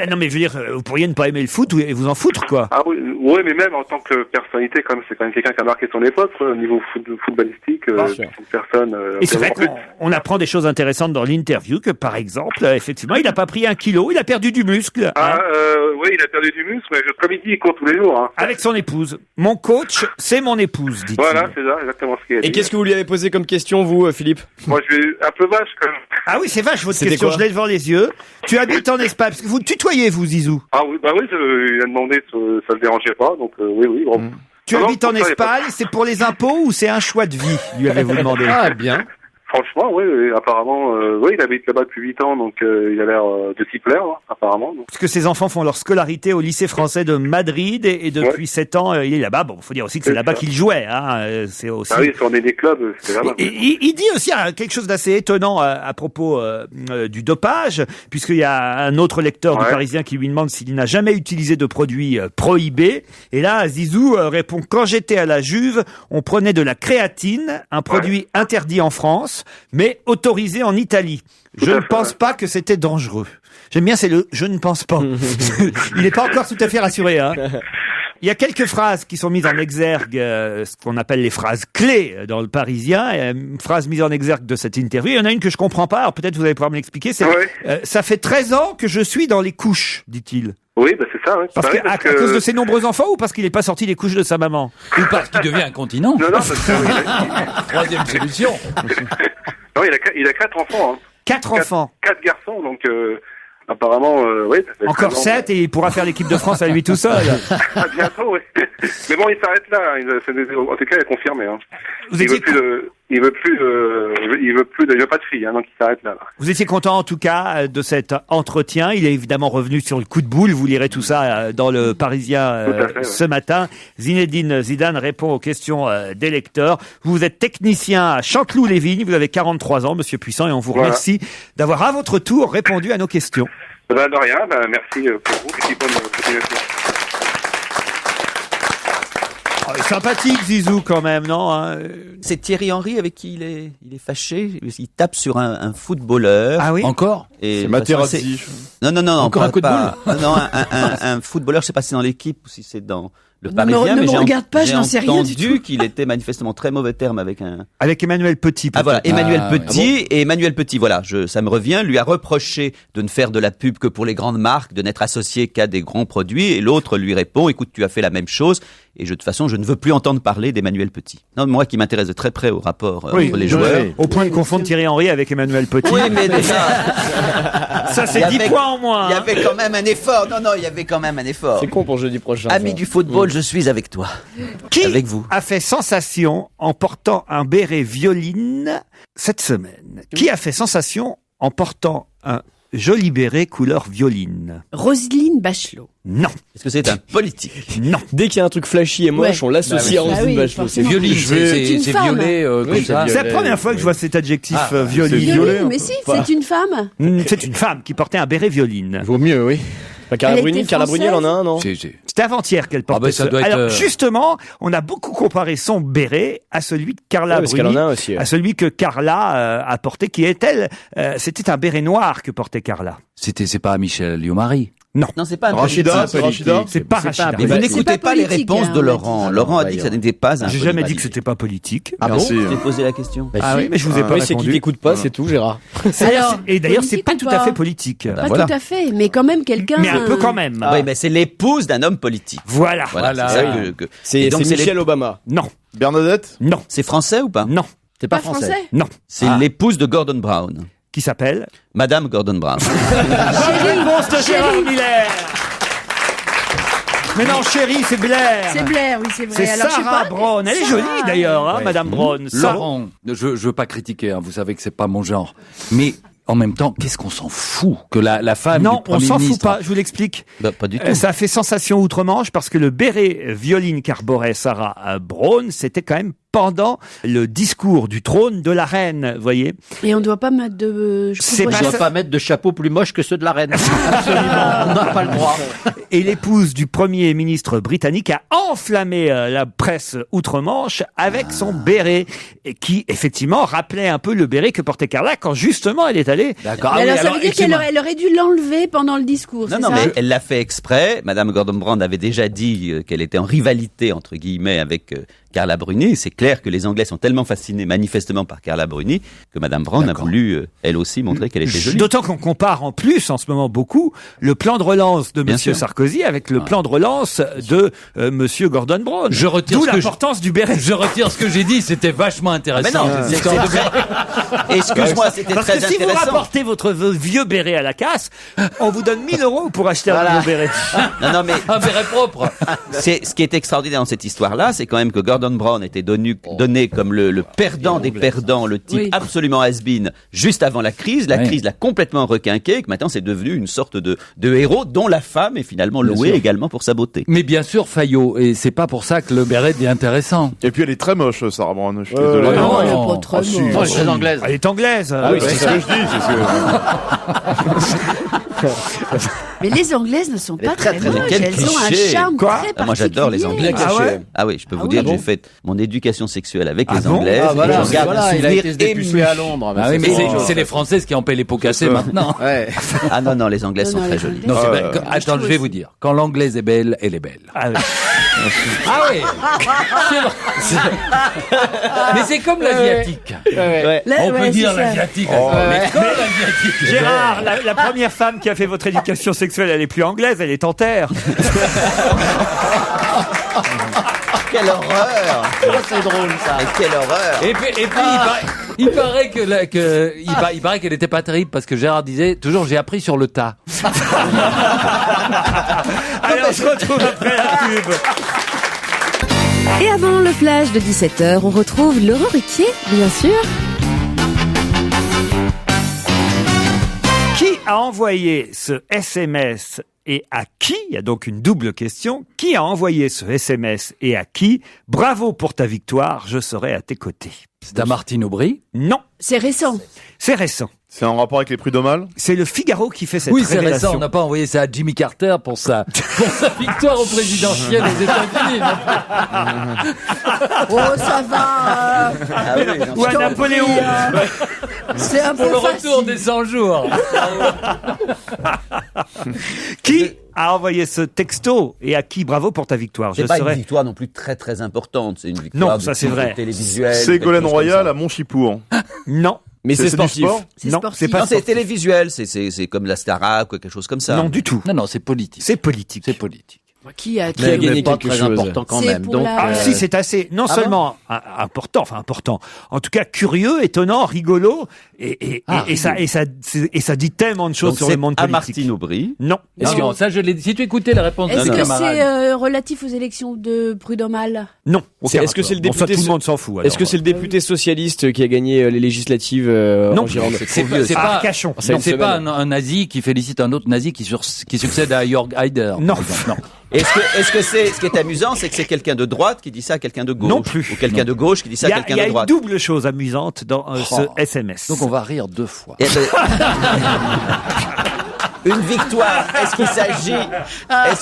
Non, mais je veux dire, vous pourriez ne pas aimer le foot et vous en foutre, quoi. Ah oui, mais même en tant que personnalité, c'est quand même quelqu'un qui a marqué son époque, quoi, au niveau footballistique. Une personne. Et c'est vrai qu'on apprend des choses intéressantes dans l'interview, que par exemple, effectivement, il n'a pas pris 1 kilo, il a perdu du muscle. Oui, il a perdu du muscle, mais comme il dit, il court tous les jours. Hein. Avec son épouse. Mon coach, c'est mon épouse, dit-il. Voilà, c'est ça, exactement ce qu'il a dit. Et qu'est-ce que vous lui avez posé comme question, vous, Philippe? Moi, je vais un peu vache, quand même. Ah oui, c'est vache, votre question, je l'ai devant les yeux. Tu habites en Espagne, parce que vous tutoyez, vous, Zizou? Ah oui, il a demandé si ça le dérangeait pas, donc oui. Bon. Tu habites en Espagne, c'est pour les impôts ou c'est un choix de vie, lui avez-vous demandé? Ah, bien. Franchement, oui, apparemment, il habite là-bas depuis 8 ans, donc il a l'air de s'y plaire, hein, apparemment. Donc. Parce que ses enfants font leur scolarité au lycée français de Madrid et depuis 7 ans, il est là-bas. Bon, faut dire aussi que c'est là-bas qu'il jouait. Hein, c'est aussi. Ah oui, si on est des clubs, c'est là-bas. Il dit aussi quelque chose d'assez étonnant à propos du dopage, puisqu'il y a un autre lecteur du Parisien qui lui demande s'il n'a jamais utilisé de produits prohibés. Et là, Zizou répond: quand j'étais à la Juve, on prenait de la créatine, un produit interdit en France, mais autorisé en Italie. Je ne pense pas que c'était dangereux. J'aime bien, c'est le « je ne pense pas ». Il n'est pas encore tout à fait rassuré. Hein. Il y a quelques phrases qui sont mises en exergue, ce qu'on appelle les phrases clés dans le Parisien. Il y a une phrase mise en exergue de cette interview. Il y en a une que je comprends pas, alors peut-être vous allez pouvoir me l'expliquer. C'est ça fait 13 ans que je suis dans les couches, dit-il. Oui, c'est ça. Ouais. Parce à cause de ses nombreux enfants ou parce qu'il n'est pas sorti des couches de sa maman? Ou parce qu'il devient incontinent? Non, parce que... Troisième solution. Non, il a 4 enfants. Hein. 4 enfants. 4 garçons, donc apparemment, oui. Encore 7 et il pourra faire l'équipe de France à lui tout seul. Bientôt, oui. Mais bon, il s'arrête là. En tout cas, il a confirmé. Hein. Il veut pas de fille, hein, donc il s'arrête là. Vous étiez content en tout cas de cet entretien. Il est évidemment revenu sur le coup de boule. Vous lirez tout ça dans le Parisien ce matin. Zinedine Zidane répond aux questions des lecteurs. Vous êtes technicien à Chanteloup-les-Vignes. Vous avez 43 ans, Monsieur Puissant, et on vous remercie d'avoir à votre tour répondu à nos questions. De rien. Merci pour vous. Et bonne continuation. Sympathique Zizou quand même, non hein? C'est Thierry Henry avec qui il est fâché. Il tape sur un footballeur. Ah oui. Encore? C'est Materazzi. Non. Encore un coup de boule? Non, un footballeur. Je sais pas si c'est dans l'équipe ou si c'est dans le Parisien. Ne me regarde pas, je n'en sais rien du tout. J'ai entendu qu'il était manifestement très mauvais terme avec Emmanuel Petit. Ah voilà, Emmanuel Petit. Et Emmanuel Petit, voilà, ça me revient, lui a reproché de ne faire de la pub que pour les grandes marques, de n'être associé qu'à des grands produits. Et l'autre lui répond: écoute, tu as fait la même chose. Et de toute façon, je ne veux plus entendre parler d'Emmanuel Petit. Non, moi qui m'intéresse de très près au rapport entre les joueurs. Au point de confondre Thierry Henry avec Emmanuel Petit. Oui, mais déjà. Ça, c'est 10 points en moins. Il y avait quand même un effort. Non, il y avait quand même un effort. C'est con pour jeudi prochain. Ami du football, je suis avec toi. Qui avec vous a fait sensation en portant un béret violine cette semaine? Qui a fait sensation en portant un joli béret couleur violine? Roselyne Bachelot. Non. Est-ce que c'est un politique? Non. Dès qu'il y a un truc flashy et moche, on l'associe à Roselyne Bachelot. C'est violine, c'est violet comme ça. C'est la première fois que je vois cet adjectif violine. Violine, mais si, c'est une femme. C'est une femme qui portait un béret violine. Vaut mieux, oui. Carla Bruni, elle en a un, non? C'était avant-hier qu'elle portait ça doit être... Alors justement, on a beaucoup comparé son béret à celui de Carla Bruni, à celui que Carla a porté, qui est-elle c'était un béret noir que portait Carla. C'est pas Michel Liomari? Non. Non, c'est pas un Rachida, c'est pas Rachida. Mais vous n'écoutez pas les réponses de Laurent. Laurent a dit que ça n'était pas un... J'ai jamais dit que c'était pas politique. Ah bon? J'ai posé la question. Ah oui, mais je vous ai pas répondu. C'est qu'il t'écoute pas, c'est tout, Gérard. Et d'ailleurs, c'est pas tout à fait politique. Pas tout à fait, mais quand même quelqu'un... Mais un peu quand même. Oui, mais c'est l'épouse d'un homme politique. Voilà. C'est ça que... C'est Michelle Obama. Non. Bernadette? Non. C'est français ou pas? Non. C'est pas français. Non. C'est l'épouse de Gordon Brown. Qui s'appelle Madame Gordon Brown. Réponse de Gérard Miller. Mais non, chérie, c'est Blair. C'est Blair, oui, c'est vrai. C'est Alors, je sais Sarah pas. Brown. Elle est Sarah. jolie d'ailleurs, hein, Madame Brown. Laurent, je veux pas critiquer, hein, vous savez que c'est pas mon genre. Mais en même temps, qu'est-ce qu'on s'en fout que la femme Non, du on Premier s'en fout ministre... pas, je vous l'explique. Pas du tout. Ça a fait sensation outre-Manche parce que le béret violine qu'arborait Sarah Brown, c'était quand même pendant le discours du trône de la reine, vous voyez. Et on doit pas mettre de... C'est On pas ne doit ça. pas mettre de chapeau plus moche que ceux de la reine. Absolument, on n'a pas le droit. Et l'épouse du Premier ministre britannique a enflammé la presse outre-Manche avec son béret, et qui effectivement rappelait un peu le béret que portait Carla quand justement elle est allée. D'accord. Mais Ah oui, alors, ça veut dire qu'elle excusez-moi. elle aurait dû l'enlever pendant le discours, Non, c'est non, ça mais elle l'a fait exprès. Madame Gordon Brown avait déjà dit qu'elle était en rivalité, entre guillemets, avec Carla Bruni. C'est clair que les Anglais sont tellement fascinés, manifestement, par Carla Bruni, que Madame Brown a voulu, elle aussi, montrer qu'elle était jolie. D'autant qu'on compare en plus, en ce moment beaucoup, le plan de relance de Bien Monsieur sûr. Sarkozy avec le plan de relance de Monsieur Gordon Brown. Je retire D'où ce que l'importance du béret. Je retire ce que j'ai dit, c'était vachement intéressant. Mais non, Cette c'est histoire de très... Excuse-moi, c'était Parce très que si vous intéressant. rapportez votre vieux béret à la casse, on vous donne 1000 € pour acheter un nouveau béret. Non, mais un béret propre. c'est ce qui est extraordinaire dans cette histoire-là, c'est quand même que Gordon Brown était donné comme le perdant des perdants, le type Oui. absolument has-been juste avant la crise. La Oui. crise l'a complètement requinqué, et que maintenant c'est devenu une sorte de héros dont la femme est finalement louée également pour sa beauté. Mais bien sûr, Fayot, et c'est pas pour ça que le béret devient intéressant. Et puis elle est très moche, Sarah Brown. Je suis désolé. Non, non, elle est non. pas très Ah, si. moche. Non, elle est très anglaise. Elle est anglaise. Ah oui, c'est ce que je dis. Mais les Anglaises ne sont pas très très- moches. quel Elles ont un cliché. charme Quoi très particulier. Moi j'adore les Anglais. Ah ouais Ah oui, je peux vous Ah dire oui. que j'ai fait mon éducation sexuelle avec les bon Anglaises. Ah et voilà, je garde un il a souvenir été se dépuceler ému. à Londres. Ah oui, mais autre chose. c'est les Françaises qui en paient les pots cassés ça. maintenant. Ouais. Ah non, non, les Anglaises Non, sont non, très les jolies. Anglaises. Non, c'est Ouais. vrai. Attends, je vais vous dire. Quand l'anglaise est belle, elle est belle. Ah oui. Ah oui. Mais c'est comme l'asiatique. Ouais. Là, On peut ouais, dire c'est ça. l'asiatique. Oh. Mais comme l'asiatique. Gérard, la première femme qui a fait votre éducation sexuelle, elle est plus anglaise, elle est en terre. Quelle horreur! C'est drôle ça. Mais quelle horreur! Et puis il paraît il paraît qu'elle était pas terrible parce que Gérard disait toujours j'ai appris sur le tas. Allez, on se retrouve après la pub. Et avant le flash de 17h, on retrouve Laurent Ruquier, bien sûr. Qui a envoyé ce SMS et à qui? Il y a donc une double question. Qui a envoyé ce SMS et à qui? Bravo pour ta victoire, je serai à tes côtés. C'est à Martine Aubry. Non, C'est récent. c'est récent. C'est en rapport avec les prud'homales? C'est le Figaro qui fait cette Oui, c'est révélation. récent. On n'a pas envoyé ça à Jimmy Carter pour sa victoire au présidentiel aux États-Unis. Oh, ça va. Ah oui, non, Ou à Je t'en Napoléon. prie, C'est un Pour peu le facile. retour des 100 jours. Qui a envoyé ce texto et à qui? Bravo pour ta victoire, je c'est pas serai... une victoire non plus très très importante. C'est une victoire Non, ça, c'est vrai. télévisuelle. Ségolène quelque chose Royal comme à Montchipour. Non, Mais c'est du sportif. sport? C'est non, sportif. c'est ça. pas Non, c'est sportif. télévisuel. C'est comme la Starac ou quelque chose comme ça. Non, du tout. Non, c'est politique. C'est politique. C'est politique. Qui a Qui a gagné tué pas quelque très chose. important quand C'est même. pour Donc, la- Ah si, c'est assez, non seulement important, en tout cas curieux, étonnant, rigolo, et ça dit tellement de choses Donc sur c'est le monde à politique. Martine Aubry. Non. Non, ça je l'ai dit. Si tu écoutais la réponse de Est-ce nos que camarades. c'est relatif aux élections de Prud'homal? Non. C'est- aucun est-ce que c'est le rapport. Bon, ça, député tout le monde s'en fout. Est-ce que c'est le député socialiste qui a gagné les législatives Non. en Gironde? C'est pas Arcachon. C'est une c'est pas semaine. un nazi qui félicite un autre nazi qui succède à Jörg Haider. Non. par exemple. Non. Est-ce que c'est ce qui est amusant, c'est que c'est quelqu'un de droite qui dit ça à quelqu'un de gauche, Non plus. ou quelqu'un de gauche qui dit ça Il y à a, quelqu'un il y a de une droite. double chose amusante dans ce SMS. Donc on va rire deux fois. Eh ben, une victoire. Est-ce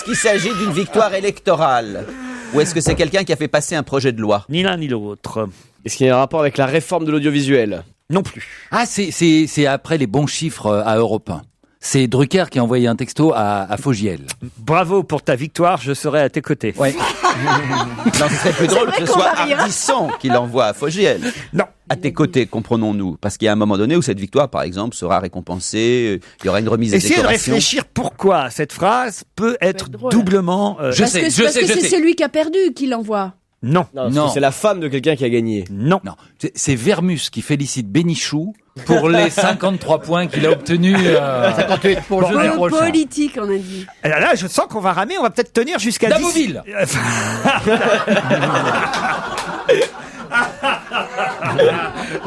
qu'il s'agit d'une victoire électorale, ou est-ce que c'est quelqu'un qui a fait passer un projet de loi? Ni l'un ni l'autre. Est-ce qu'il y a un rapport avec la réforme de l'audiovisuel? Non plus. Ah, c'est après les bons chiffres à Europe 1. C'est Drucker qui a envoyé un texto à Fogiel. Bravo pour ta victoire, je serai à tes côtés. Ouais. Non, ce serait plus drôle vrai que ce qu'on soit va rire. Ardisson qui l'envoie à Fogiel. Non. À tes côtés, comprenons-nous. Parce qu'il y a un moment donné où cette victoire, par exemple, sera récompensée, il y aura une remise des Essayez de décorations. réfléchir pourquoi cette phrase peut être drôle. doublement... Je Parce sais, que je sais. c'est celui qui a perdu qui l'envoie. Non. Non. C'est la femme de quelqu'un qui a gagné. Non. Non, c'est Vermus qui félicite Bénichou pour les 53 points qu'il a obtenus. 58 pour le jeudi prochain. Politique, on a dit. Alors là, je sens qu'on va ramer, on va peut-être tenir jusqu'à 10. Dabouville.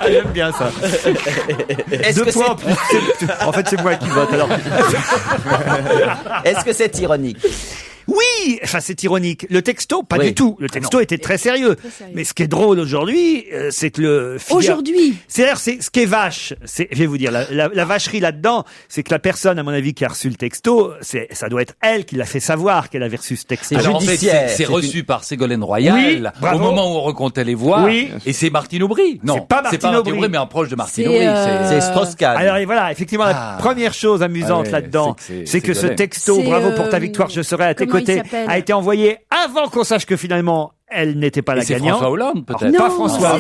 J'aime bien ça. Est-ce 2 que points en plus. En fait, c'est moi qui vote. Alors. Est-ce que c'est ironique? Oui, enfin c'est ironique. Le texto, pas Oui. du tout. Le texto était très sérieux. Mais ce qui est drôle aujourd'hui, c'est que le Aujourd'hui. C'est-à-dire, c'est ce qui est vache. Je vais vous dire, la vacherie là-dedans, c'est que la personne, à mon avis, qui a reçu le texto, ça doit être elle qui l'a fait savoir qu'elle avait reçu ce texto. Alors en fait, judiciaire. c'est reçu par Ségolène Royal Oui, bravo. au moment où on recomptait les voix. Oui. Et c'est Martine Aubry. Non, C'est pas Martine Aubry. mais en proche de Martine C'est, Aubry. C'est Strauss-Kahn. Alors et voilà, effectivement, la première chose amusante ouais, là-dedans, c'est que ce Ségolène. texto, C'est, bravo pour ta victoire, je serai à tes comment il côtés, s'appelle a été envoyé avant qu'on sache que finalement, elle n'était pas Et la c'est gagnante. François Hollande, peut-être. Pas François.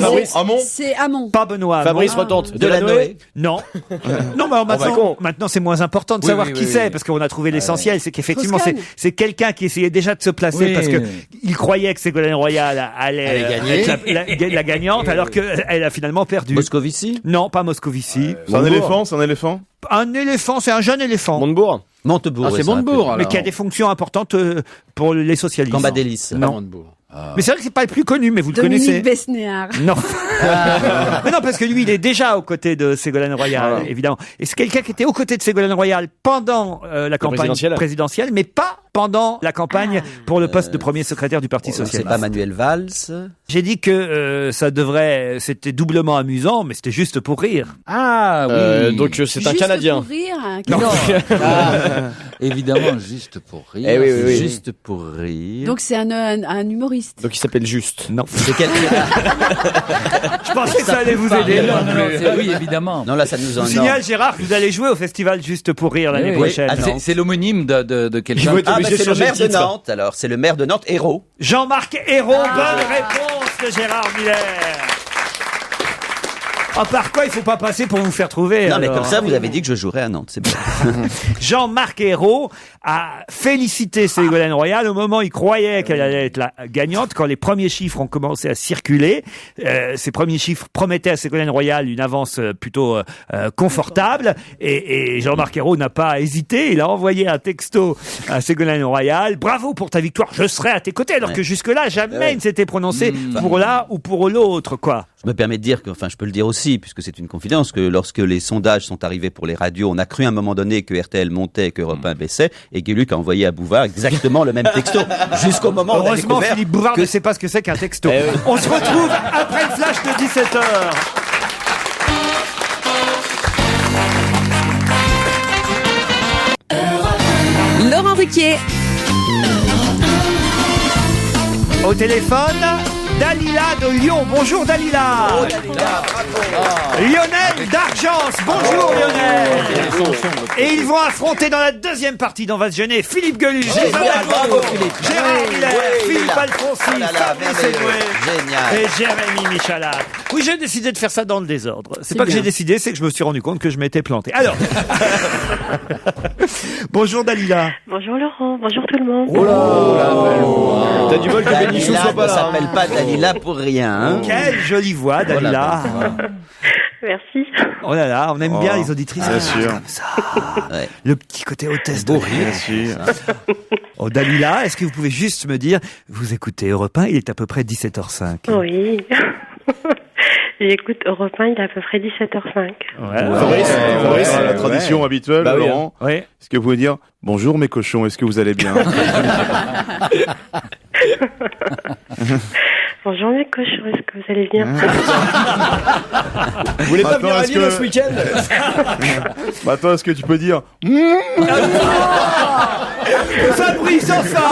C'est Hamon. Pas Benoît. Fabrice non. retente. De la Noé. Non. Non, mais maintenant c'est moins important de Oui, savoir oui, qui oui, c'est, oui. parce qu'on a trouvé l'essentiel, c'est qu'effectivement, Strauss-Kahn. c'est quelqu'un qui essayait déjà de se placer, Oui. parce que il croyait que Ségolène Royal allait être la gagnante, alors qu'elle a finalement perdu. Moscovici. Non, pas Moscovici. C'est un éléphant, c'est un éléphant. Un éléphant, c'est un jeune éléphant. Montebourg. Montebourg. Ah, c'est Montebourg, Mais qui a des fonctions importantes pour les socialistes. Cambadélis. Non. Mais c'est vrai que c'est pas le plus connu, mais vous le connaissez. Dominique Besnéard. Non. Mais non, parce que lui, il est déjà aux côtés de Ségolène Royal, évidemment. Et c'est quelqu'un qui était aux côtés de Ségolène Royal pendant la campagne présidentielle, mais pas pendant la campagne pour le poste de premier secrétaire du Parti C'est socialiste. pas Manuel Valls. J'ai dit que c'était doublement amusant, mais c'était juste pour rire. Ah oui. Donc c'est un Juste Canadien. pour rire. Non. Évidemment, juste pour rire. Eh oui, oui, oui. Juste pour rire. Donc c'est un humoriste. Donc il s'appelle Juste. Non. C'est quelqu'un. Je pensais que ça allait vous aider. Non, oui, évidemment. Non, là, ça nous Je en vous signale, Gérard, que vous allez jouer au festival Juste pour rire l'année prochaine. Ah, non. C'est l'homonyme de quelqu'un. Ah, bah, c'est le maire de Nantes, alors. C'est le maire de Nantes, Hérault. Jean-Marc Ayrault, bonne réponse de Gérard Miller. Ah, par quoi il faut pas passer pour vous faire trouver? Non, mais alors comme ça, vous avez dit que je jouerais à Nantes, c'est bien. Jean-Marc Ayrault a félicité Ségolène Royal au moment où il croyait qu'elle allait être la gagnante, quand les premiers chiffres ont commencé à circuler. Ces premiers chiffres promettaient à Ségolène Royal une avance plutôt confortable, et Jean-Marc Ayrault n'a pas hésité. Il a envoyé un texto à Ségolène Royal: bravo pour ta victoire, je serai à tes côtés, alors que jusque-là jamais il ne s'était prononcé pour l'un ou pour l'autre, quoi. Je me permets de dire que, enfin, je peux le dire aussi, puisque c'est une confidence, que lorsque les sondages sont arrivés pour les radios, on a cru à un moment donné que RTL montait, que Europe 1 baissait, et Gueluc a envoyé à Bouvard exactement le même texto, jusqu'au moment où on a Heureusement, découvert Philippe Bouvard que ne sait pas ce que c'est qu'un texto. On se retrouve après le flash de 17h. Laurent Ruquier. Au téléphone, Dalila de Lyon. Bonjour Dalila. Lionel d'Argence. Bonjour Lionel. Et ils vont affronter dans la deuxième partie d'On va se gêner Philippe Gueluc, bravo, Philippe. Gérard Miller, Philippe là. Alfonsi, Oh là là, Fabrice merveilleux. Eboué Génial. et Jérémy Michalak. Oui, j'ai décidé de faire ça dans le désordre. C'est pas que j'ai décidé, c'est que je me suis rendu compte que je m'étais planté. Alors, bonjour Dalila. Bonjour Laurent, bonjour tout le monde. T'as du bol que Bénichou Dalila soit pas ne là. s'appelle pas Dalila pour rien. Hein. Quelle jolie voix, Dalila. Merci. Oh là là, on aime bien les auditrices. Bien sûr. Comme ça. Ouais. Le petit côté hôtesse de rire. Bien sûr. Oh Dalila, est-ce que vous pouvez juste me dire, vous écoutez Europe 1, il est à peu près 17h05. Oui. J'écoute Europe 1, il est à peu près 17h05. Fabrice, la tradition habituelle, Bah oui, Laurent. Oui. Est-ce que vous pouvez dire bonjour mes cochons, est-ce que vous allez bien? Bonjour mes cochons, est-ce que vous allez bien? Vous voulez pas Attends, venir à est-ce Lille que- ce week-end? Maintenant, est-ce que tu peux dire Fabrice, enfin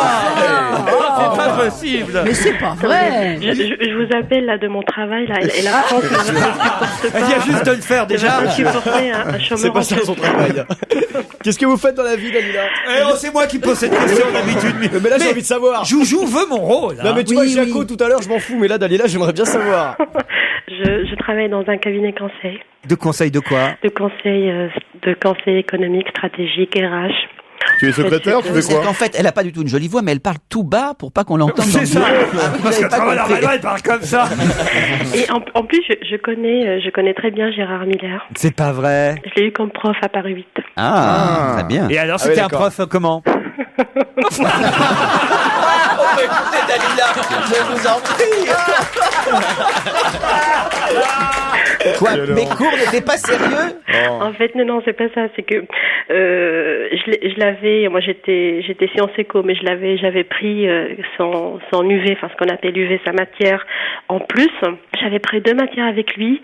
c'est pas possible. Mais c'est pas vrai. Je vous appelle là de mon travail là, et la France ne me supporte pas. Il y a juste de le faire déjà. Ne supporter un chômeur C'est pas ça son travail. Qu'est-ce que vous faites dans la vie, Dalila? Eh oh, c'est moi qui pose cette question d'habitude. Mais là, j'ai envie de savoir. Joujou veut mon rôle. Non, mais tu Oui, vois, oui. Jaco, tout à l'heure, je m'en fous, mais là, Dalila, j'aimerais bien savoir. Je travaille dans un cabinet conseil, De conseil de quoi? de conseil économique, stratégique, RH. Tu es secrétaire, tu fais C'est quoi? qu'en fait, elle a pas du tout une jolie voix, mais elle parle tout bas pour pas qu'on l'entende dans le C'est ça. bureau. Parce que normalement, elle parle comme ça. Et en plus, je connais très bien Gérard Miller. C'est pas vrai. Je l'ai eu comme prof à Paris 8. Ah, très bien. Et alors, Ah oui, c'était un d'accord. prof comment? Oh, écoutez, Dalila, je vous en prie. Quoi, mes cours n'étaient pas sérieux? En fait, non, c'est pas ça. C'est que je l'avais. Moi, j'étais sciences éco, mais j'avais pris son UV, enfin ce qu'on appelle UV, sa matière en plus. J'avais pris 2 matières avec lui.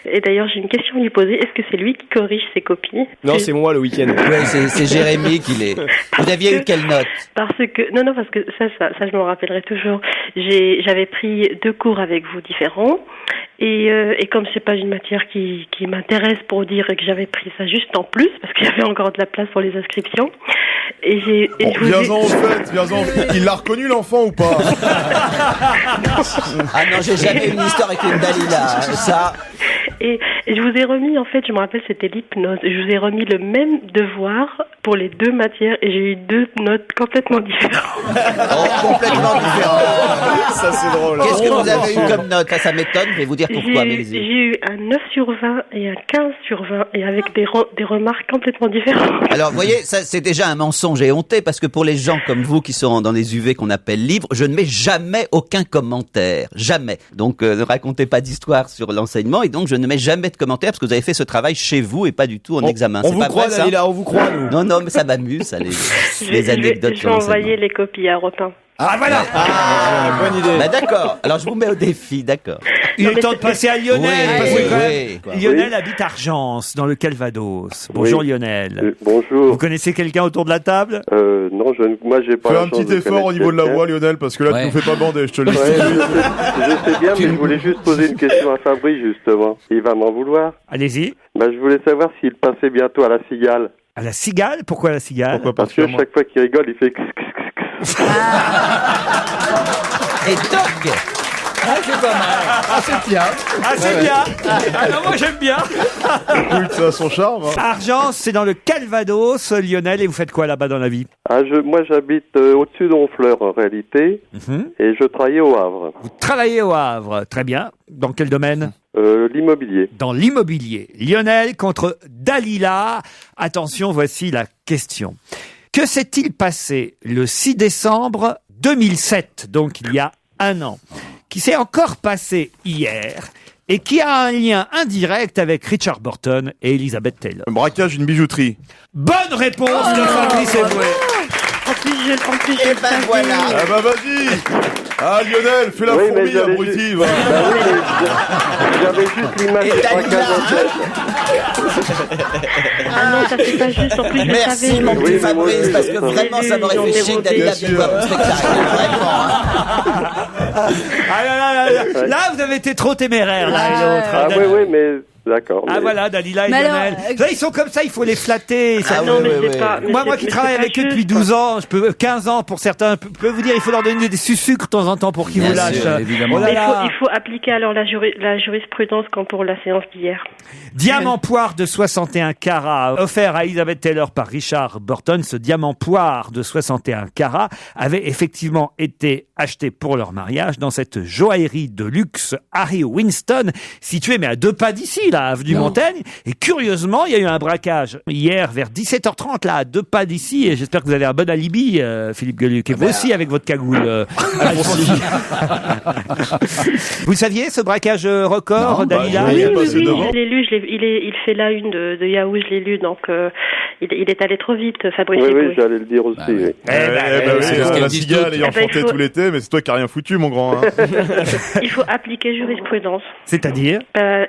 Et d'ailleurs, j'ai une question à lui poser. Est-ce que c'est lui qui corrige ses copies? Non, c'est moi le week-end. Ouais, c'est Jérémy qui l'est. Vous aviez eu quelle note? Parce que non, parce que ça, je m'en rappellerai toujours. J'avais pris 2 cours avec vous différents. Et comme c'est pas une matière qui m'intéresse pour dire que j'avais pris ça juste en plus, parce qu'il y avait encore de la place pour les inscriptions. Viens-en au fait, viens-en. Il l'a reconnu l'enfant ou pas? Ah non, j'ai jamais eu une histoire avec une Dalila. Ça. Et je vous ai remis, en fait, je me rappelle, c'était l'hypnose. Je vous ai remis le même devoir pour les 2 matières et j'ai eu 2 notes complètement différentes. Oh, complètement différent. Ça, c'est drôle. Qu'est-ce que vous avez eu comme note? Ça m'étonne, je vais vous dire pourquoi, Mélisée. J'ai eu un 9 sur 20 et un 15 sur 20 et avec des remarques complètement différentes. Alors, vous voyez, ça, c'est déjà un mensonge éhonté parce que pour les gens comme vous qui sont dans des UV qu'on appelle livres, je ne mets jamais aucun commentaire. Jamais. Donc, ne racontez pas d'histoire sur l'enseignement et donc je ne mets jamais de commentaire parce que vous avez fait ce travail chez vous et pas du tout en examen. On C'est vous pas croit, vrai, ça? Dalila, on vous croit, nous. Non, mais ça m'amuse, ça, les anecdotes Je sur vais l'enseignement. envoyer les copies à Europe 1. Ah voilà. Bonne idée. Bah d'accord. Alors je vous mets au défi, d'accord. Il est temps de passer à Lionel. Oui, parce que oui, quand même, oui. Lionel habite Argence, dans le Calvados. Bonjour Lionel. Bonjour. Vous connaissez quelqu'un autour de la table? Non, moi j'ai pas Fais la un chance petit de effort au connaître niveau de la quelqu'un. voix, Lionel, parce que là, Ouais. tu nous fais pas bander, je te le dis. Ouais, je sais bien, mais je voulais juste poser une question à Fabrice, justement. Il va m'en vouloir. Allez-y. Je voulais savoir s'il passait bientôt à la cigale. À la cigale? Pourquoi la cigale? Pourquoi Parce que chaque fois qu'il rigole, il fait... Et toc. Ah, c'est pas mal. Ah, c'est bien. Ah, c'est bien. Ah non, moi j'aime bien. Écoute, ça a son charme. Hein. Argence, c'est dans le Calvados, Lionel. Et vous faites quoi là-bas dans la vie? Moi, j'habite au-dessus d'Honfleur, en réalité, et je travaillais au Havre. Vous travaillez au Havre. Très bien. Dans quel domaine? L'immobilier. Dans l'immobilier. Lionel contre Dalila. Attention, voici la question. Que s'est-il passé le 6 décembre 2007, donc il y a un an, qui s'est encore passé hier et qui a un lien indirect avec Richard Burton et Elizabeth Taylor? Un braquage d'une bijouterie. Bonne réponse de Fabrice Eboué. En plus, Et ben voilà. Ah bah vas-y. Ah Lionel, fais la Oui, mais fourmi, j'avais abruti, va. J'avais juste l'image Et du Dalila. braquage en tête. Ah non, ça c'est pas juste. En plus, je Merci savais. mon petit Oui, mais moi, Fabrice, je- parce que vraiment ça m'aurait fait chier que Dalila vienne voir mon spectacle. Vraiment. Hein. Ah là, vous avez été trop téméraires l'un et l'autre. Ah oui, mais... D'accord. Ah mais- voilà, Dalila et Mais alors, Lionel. Là, ils sont comme ça, il faut les flatter. Ça- Ah Non, oui, mais oui, c'est oui. pas. mais Moi c'est- qui mais travaille c'est avec pas eux depuis juste. 12 ans, 15 ans pour certains, je peux vous dire, il faut leur donner des sucres de temps en temps pour qu'ils Bien vous lâchent. sûr, évidemment. Oh là Mais là. il faut appliquer alors la jurisprudence comme pour la séance d'hier. Diamant poire de 61 carats offert à Elizabeth Taylor par Richard Burton. Ce diamant poire de 61 carats avait effectivement été acheté pour leur mariage dans cette joaillerie de luxe Harry Winston, située mais à 2 pas d'ici, là, avenue Montaigne. Et curieusement, il y a eu un braquage hier vers 17h30, là, à 2 pas d'ici. Et j'espère que vous avez un bon alibi, Philippe Gueluc. Et vous aussi avec votre cagoule, Alphonse. Vous saviez ce braquage record, Non, Dalila? oui, Oui, passé devant. je l'ai lu. Il fait la une de Yahoo, je l'ai lu. Donc, il est allé trop vite, Fabrice Oui, Eboué. oui, j'allais le dire aussi. Bah oui. oui. Eh ben, oui, c'est ce la qu'elles disent cigale toutes. ayant Eh ben, il chanté faut- tout l'été, mais c'est toi qui n'as rien foutu, mon grand. Hein. Il faut appliquer jurisprudence. C'est-à-dire?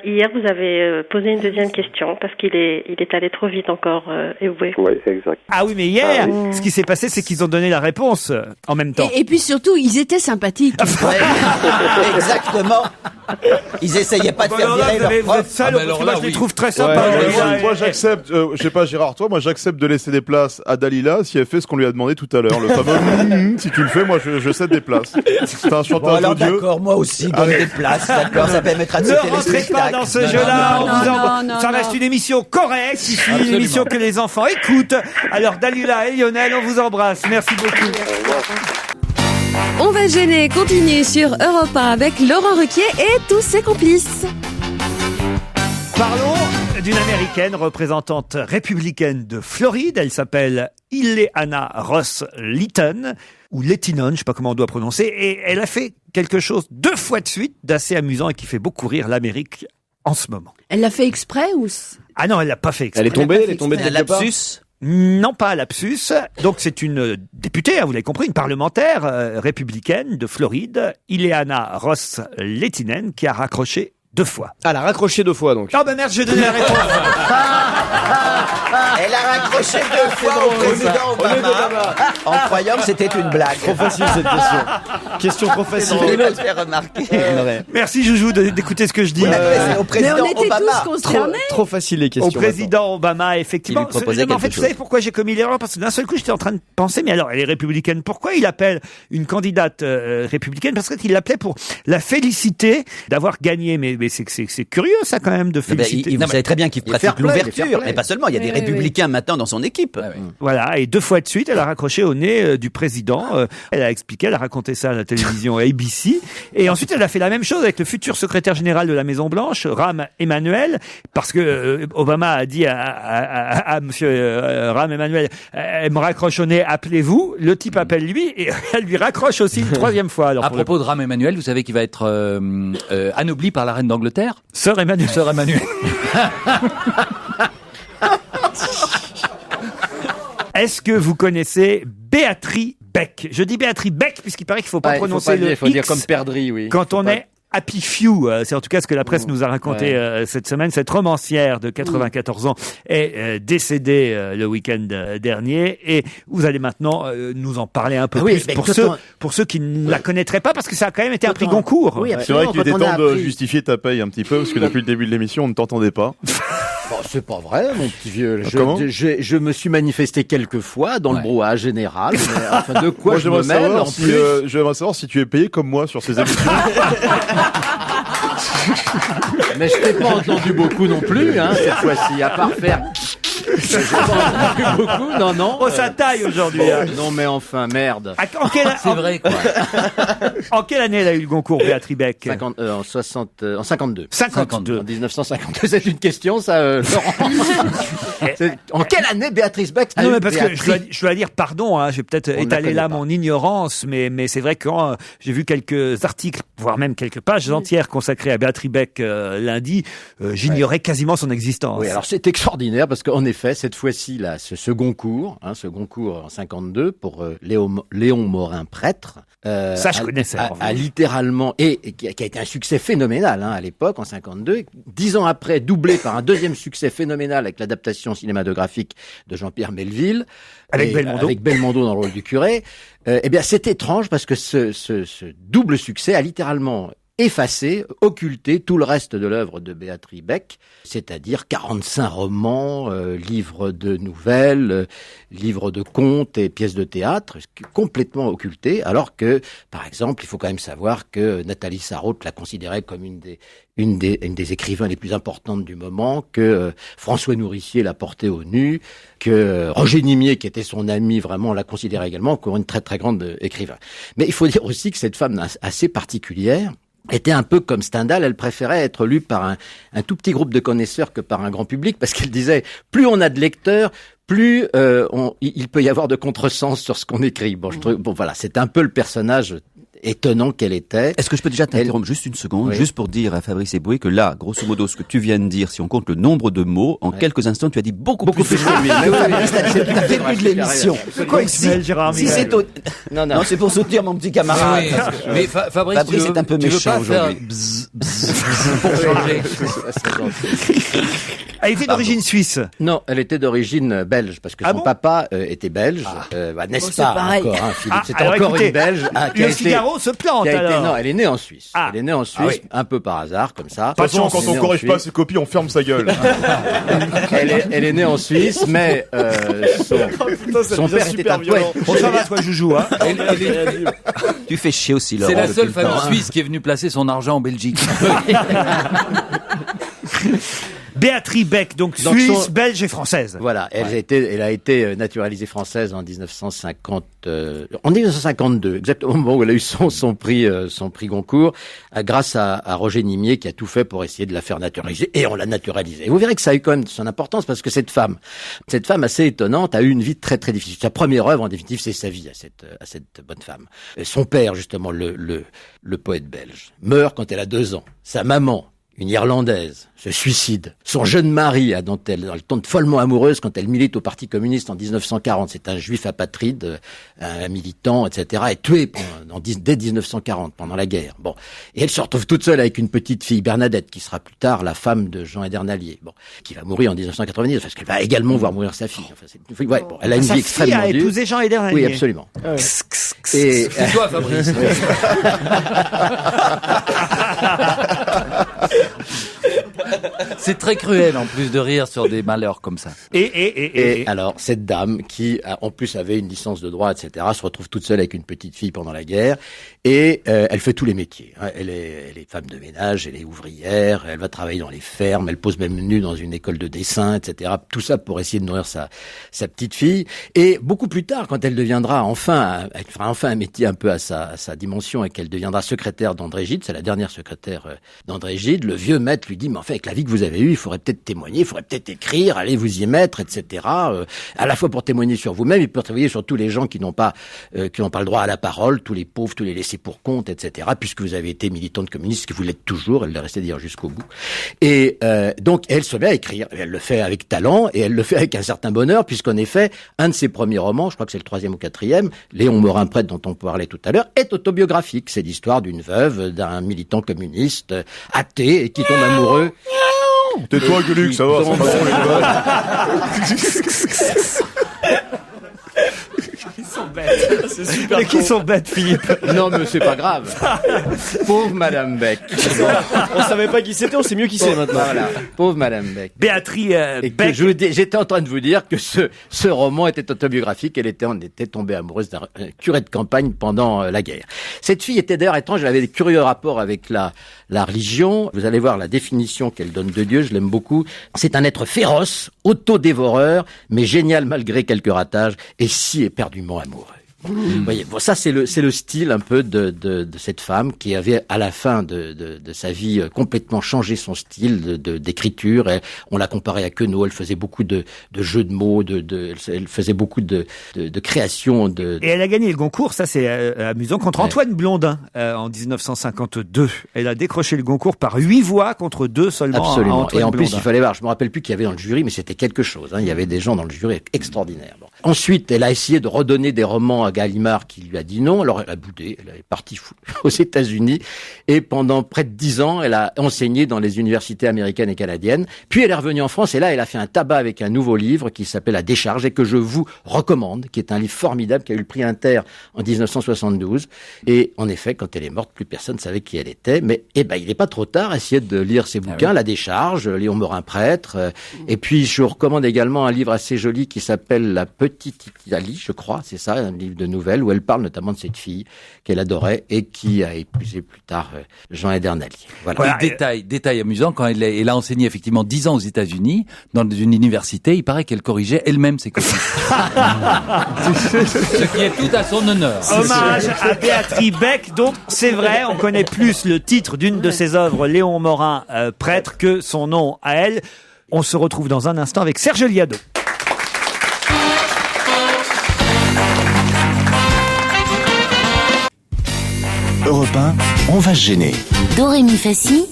Hier, vous avez posé une deuxième question parce qu'il est allé trop vite encore, Eboué. Oui, exact. Ah oui, mais hier, ce qui s'est passé, c'est qu'ils ont donné la réponse en même temps. Et puis surtout, ils étaient sympathiques. Ouais. Exactement. Ils essayaient pas de faire alors là, virer vous leur êtes prof. salaud, parce que moi, je les trouve très Ouais, sympas. moi j'accepte, je sais pas Gérard, toi, moi j'accepte de laisser des places à Dalila si elle fait ce qu'on lui a demandé tout à l'heure, le fameux si tu le fais, moi je cède des places. C'est un chanteur alors odieux. d'accord, moi aussi, donne des places, d'accord, ça permettra de Ne sauter les rentrez pas spectacles. dans ce jeu-là. non, on vous non, envoie- non, Ça non. reste une émission correcte ici, une Absolument. émission que les enfants écoutent. Alors Dalila et Lionel, on vous embrasse. Merci beaucoup. On va gêner, continue sur Europe 1 avec Laurent Ruquier et tous ses complices. Parlons d'une américaine représentante républicaine de Floride. Elle s'appelle Ileana Ross Litton, ou Lettinon, je sais pas comment on doit prononcer, et elle a fait quelque chose 2 fois de suite d'assez amusant et qui fait beaucoup rire l'Amérique en ce moment. Elle l'a fait exprès ou Ah non, elle l'a pas fait exprès. Elle est tombée de Un quelque part. lapsus. Non, pas à lapsus. Donc c'est une députée, hein, vous l'avez compris, une parlementaire républicaine de Floride, Ileana Ross Lettinen, qui a raccroché 2 fois. Ah, elle a raccroché 2 fois, donc. Oh ben merde, je donne la réponse. Elle a raccroché 2 fois au président Obama en croyant que c'était une blague. Trop facile cette question. Question trop facile. Je vais le faire remarquer. Merci Joujou d'écouter ce que je dis. C'est au Mais président on était Obama. tous consternés. Trop facile les Au questions. président Obama, effectivement. Il lui proposait En fait, quelque vous savez chose. pourquoi j'ai commis l'erreur? Parce que d'un seul coup, j'étais en train de penser, mais alors, elle est républicaine. Pourquoi il appelle une candidate républicaine? Parce qu'il l'appelait pour la féliciter d'avoir gagné. Mais c'est curieux, ça, quand même, de Eh ben, féliciter. vous savez très bien qu'il pratique fair play, fair l'ouverture. play. Et pas seulement, il y a des Oui, oui, républicains maintenant dans son équipe. Voilà, et 2 fois de suite, elle a raccroché au nez du président. Elle a expliqué, elle a raconté ça à la télévision ABC. Et ensuite, elle a fait la même chose avec le futur secrétaire général de la Maison Blanche, Rahm Emanuel, parce que Obama a dit à monsieur Rahm Emanuel, elle me raccroche au nez, appelez-vous. Le type appelle lui et elle lui raccroche aussi une 3e fois. Alors, À pour le- propos de Rahm Emanuel, vous savez qu'il va être anobli par la reine d'Angleterre. Sœur Emmanuel. Sœur Emmanuel. Est-ce que vous connaissez Béatrice Beck? Je dis Béatrice Beck puisqu'il paraît qu'il faut pas prononcer le Il faut dire X comme perdrix, oui. quand Faut on pas- est Happy Few. C'est en tout cas ce que la presse nous a raconté cette semaine. Cette romancière de 94 ans est décédée le week-end dernier et vous allez maintenant nous en parler un peu Ah oui, plus mais pour ceux qui ne la connaîtraient pas parce que ça a quand même été un prix Autant. Goncourt. Oui, C'est vrai absolument, qu'il était quand on a temps de appris. justifier ta paye un petit peu, parce que depuis le début de l'émission, on ne t'entendait pas. Bon, c'est pas vrai, mon petit vieux. Comment Je me suis manifesté quelques fois dans le brouhaha général. Mais, enfin, de quoi Moi, je me mêle en plus j'aimerais savoir si tu es payé comme moi sur ces émissions. Mais je t'ai pas entendu beaucoup non plus, hein, cette fois-ci, à part faire. J'ai pas entendu beaucoup, non, non. Oh, ça taille aujourd'hui. hein. Non, mais enfin, merde. En quelle, C'est vrai, quoi. en quelle année elle a eu le Goncourt, Béatrice Beck? 50, en 52. 52. En 1952, c'est une question, ça, Laurent. En quelle année Béatrice Beck a Non, eu mais parce que Béatrice je dois dire pardon, hein, je vais peut-être On ne la étaler là connaît pas. mon ignorance, mais c'est vrai que quand j'ai vu quelques articles, voire même quelques pages entières consacrées à Béatrice Beck lundi, j'ignorais quasiment son existence. Oui, alors c'est extraordinaire parce qu'en effet, cette fois-ci, là, ce Goncourt, ce Goncourt en 52 pour Léon Morin prêtre. Ça, je connaissais. A littéralement, et qui a été un succès phénoménal à l'époque, en 52. 10 ans après, doublé par un deuxième succet phénoménal avec l'adaptation cinématographique de Jean-Pierre Melville. Avec Belmondo. Avec Belmondo dans le rôle du curé. Eh bien, c'est étrange parce que ce double succès a littéralement effacé, occulté tout le reste de l'œuvre de Béatrice Beck, c'est-à-dire 45 romans, livres de nouvelles, livres de contes et pièces de théâtre, complètement occulté, alors que, par exemple, il faut quand même savoir que Nathalie Sarraute la considérait comme une des écrivains les plus importantes du moment, que François Nourricier l'a portée au nu, que Roger Nimier, qui était son ami, vraiment la considérait également comme une très très grande écrivain. Mais il faut dire aussi que cette femme assez particulière était un peu comme Stendhal, elle préférait être lue par un tout petit groupe de connaisseurs que par un grand public, parce qu'elle disait, plus on a de lecteurs, plus il peut y avoir de contresens sur ce qu'on écrit. Bon, voilà, c'est un peu le personnage étonnant qu'elle était. Est-ce que je peux déjà t'interrompre juste une seconde, Oui. juste pour dire à Fabrice Eboué que là, grosso modo, ce que tu viens de dire, si on compte le nombre de mots, en quelques instants, tu as dit beaucoup plus plus que lui. Mais oui, c'est tout à fait plus de l'émission. Quoi, Ismaël Gérard Si Miguel. c'est au... non, c'est pour soutenir mon petit camarade. Oui, mais Fabrice, Fabrice est un peu tu veux méchant pas faire aujourd'hui. bzz, bzz, bzz pour changer. Elle était d'origine suisse. Non, elle était d'origine belge, parce que son papa était belge. N'est-ce pas pareil. encore, hein, Philippe? C'est alors, encore écoutez, une belge. Le Figaro se plante, alors. Non, elle est née en Suisse. Ah. Elle est née en Suisse, un peu par hasard, comme ça. De toute façon, quand on corrige pas ses copies, on ferme sa gueule. Elle est née en Suisse, mais son père était un poète. Bon, ça va, toi, Joujou, hein. Tu fais chier aussi, Laurent. C'est la seule depuis le famille temps, hein. suisse qui est venue placer son argent en Belgique. Béatrice Beck, donc suisse, belge et française. Voilà, elle a été naturalisée française en 1952, exactement au moment où elle a eu son prix Goncourt, grâce à Roger Nimier qui a tout fait pour essayer de la faire naturaliser, et on l'a naturalisée. Et vous verrez que ça a eu quand même son importance, parce que cette femme assez étonnante a eu une vie très très difficile. Sa première œuvre, en définitive, c'est sa vie à cette bonne femme. Son père, justement, le poète belge, meurt quand elle a 2 ans. Sa maman, une Irlandaise, se suicide. Son jeune mari, dont elle tombe follement amoureuse quand elle milite au Parti communiste en 1940, c'est un juif apatride, un militant, etc., est tué dès 1940, pendant la guerre. Bon. Et elle se retrouve toute seule avec une petite fille, Bernadette, qui sera plus tard la femme de Jean Edernalier, qui va mourir en 1990, parce qu'elle va également voir mourir sa fille. Enfin, elle a une vie extrêmement dure. Sa fille a épousé Jean Edernalier. Oui, absolument. C'est toi, Fabrice. C'est très cruel, en plus, de rire sur des malheurs comme ça. Et alors, cette dame, qui en plus avait une licence de droit, etc., se retrouve toute seule avec une petite fille pendant la guerre, et elle fait tous les métiers. Elle est femme de ménage, elle est ouvrière, elle va travailler dans les fermes, elle pose même nue dans une école de dessin, etc. Tout ça pour essayer de nourrir sa petite fille. Et beaucoup plus tard, quand elle deviendra elle fera enfin un métier un peu à sa dimension, et qu'elle deviendra secrétaire d'André Gide, c'est la dernière secrétaire d'André Gide, le vieux maître lui dit, mais en fait, avec la vie que vous avez eue, il faudrait peut-être témoigner, il faudrait peut-être écrire, allez vous y mettre, etc. À la fois pour témoigner sur vous-même, et pour témoigner sur tous les gens qui n'ont pas le droit à la parole, tous les pauvres, tous les laissés pour compte, etc. Puisque vous avez été militante communiste, que vous l'êtes toujours, elle l'a resté dire jusqu'au bout. Et donc elle se met à écrire. Elle le fait avec talent, et elle le fait avec un certain bonheur, puisqu'en effet, un de ses premiers romans, je crois que c'est le 3e ou 4e, Léon Morin prêtre, dont on parlait tout à l'heure, est autobiographique. C'est l'histoire d'une veuve, d'un militant communiste athée, et qui tombe amoureux. Tais-toi, Gueuluc, ça va, c'est pas bon, les Ils sont bêtes. C'est super. Mais qui sont bêtes, Philippe? Non, mais c'est pas grave. Pauvre Madame Beck. On savait pas qui c'était, on sait mieux qui c'est maintenant. Voilà. Pauvre Madame Beck. Béatrice Beck. J'étais en train de vous dire que ce roman était autobiographique. Elle était tombée amoureuse d'un curé de campagne pendant la guerre. Cette fille était d'ailleurs étrange. Elle avait des curieux rapports avec la religion. Vous allez voir la définition qu'elle donne de Dieu. Je l'aime beaucoup. C'est un être féroce, autodévoreur, mais génial malgré quelques ratages, et si éperdument amoureux. Vous voyez, bon, ça c'est le style un peu de cette femme qui avait à la fin de sa vie complètement changé son style d'écriture. On l'a comparée à Queneau. Elle faisait beaucoup de jeux de mots, elle faisait beaucoup de créations. Et elle a gagné le Goncourt, ça c'est amusant, contre Antoine Blondin en 1952. Elle a décroché le Goncourt par 8 voix contre 2 seulement. Absolument. À Antoine et en Blondin. plus, il fallait voir. Je me rappelle plus qu'il y avait dans le jury, mais c'était quelque chose. Il y avait des gens dans le jury extraordinaires. Bon. Ensuite, elle a essayé de redonner des romans à Gallimard, qui lui a dit non. Alors elle a boudé, elle est partie aux États-Unis, et pendant près de 10 ans, elle a enseigné dans les universités américaines et canadiennes. Puis elle est revenue en France, et là, elle a fait un tabac avec un nouveau livre qui s'appelle La Décharge, et que je vous recommande, qui est un livre formidable, qui a eu le prix Inter en 1972. Et en effet, quand elle est morte, plus personne ne savait qui elle était. Mais il n'est pas trop tard. Essayez de lire ses bouquins, La Décharge, Léon Morin prêtre. Et puis je vous recommande également un livre assez joli qui s'appelle La Petite Italie, je crois, c'est ça, un livre de nouvelles où elle parle notamment de cette fille qu'elle adorait et qui a épousé plus tard Jean Edernalier. Voilà. Détail amusant, quand elle a enseigné effectivement 10 ans aux États-Unis, dans une université, il paraît qu'elle corrigeait elle-même ses copies. Ce qui est tout à son honneur. Hommage à Béatrice Beck, donc c'est vrai, on connaît plus le titre d'une de ses œuvres, Léon Morin, prêtre, que son nom à elle. On se retrouve dans un instant avec Serge Liado. Europe 1, on va se gêner. Dorémy Fassi,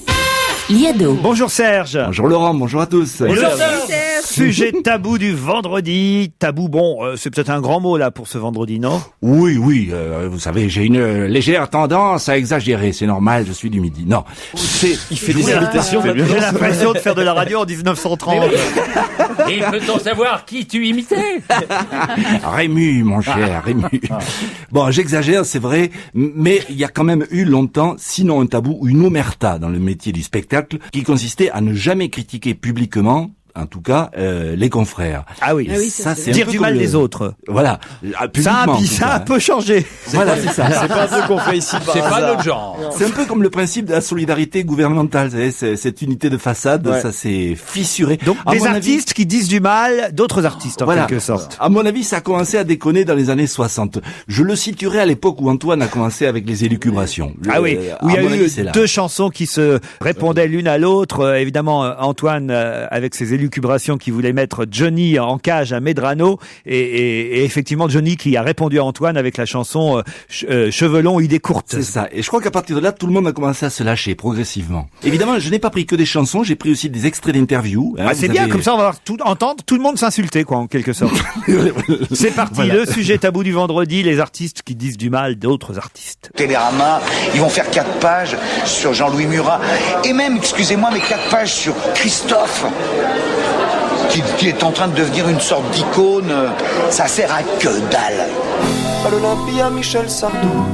Liado. Bonjour Serge. Bonjour Laurent, bonjour à tous. Bonjour Serge. Sujet tabou du vendredi. Tabou, bon, c'est peut-être un grand mot là pour ce vendredi, non? Oui, vous savez, j'ai une légère tendance à exagérer, c'est normal, je suis du Midi. Non, Il fait des imitations. J'ai l'impression de faire de la radio en 1930. Et peut-on savoir qui tu imitais? Rému, mon cher, Rému. Bon, j'exagère, c'est vrai, mais il y a quand même eu longtemps, sinon un tabou ou une omerta dans le métier du spectacle, qui consistait à ne jamais critiquer publiquement, en tout cas, les confrères. Ah oui, ça c'est dire du mal des autres. Voilà. Ça a un peu changé. Voilà, c'est ça. C'est pas un truc qu'on fait ici par C'est pas hasard. notre genre. C'est un peu comme le principe de la solidarité gouvernementale. Vous savez, cette unité de façade, ça s'est fissuré. Donc À des mon avis- artistes qui disent du mal d'autres artistes en Voilà. quelque sorte. À mon avis, ça a commencé à déconner dans les années 60. Je le situerai à l'époque où Antoine a commencé avec les élucubrations. Ah oui, où il y à mon a avis, eu c'est là. deux chansons qui se répondaient l'une à l'autre. Évidemment, Antoine avec ses élucubrations qui voulait mettre Johnny en cage à Medrano et effectivement Johnny qui a répondu à Antoine avec la chanson Cheveux longs, idées courtes. C'est ça. Et je crois qu'à partir de là, tout le monde a commencé à se lâcher progressivement. Évidemment, je n'ai pas pris que des chansons, j'ai pris aussi des extraits d'interviews. Ah, c'est bien, comme ça on va entendre tout le monde s'insulter, quoi, en quelque sorte. C'est parti, Voilà. Le sujet tabou du vendredi, les artistes qui disent du mal d'autres artistes. Télérama, ils vont faire 4 pages sur Jean-Louis Murat. Et même, excusez-moi, mais 4 pages sur Christophe, qui est en train de devenir une sorte d'icône. Ça sert à que dalle. À l'Olympia, Michel Sardou,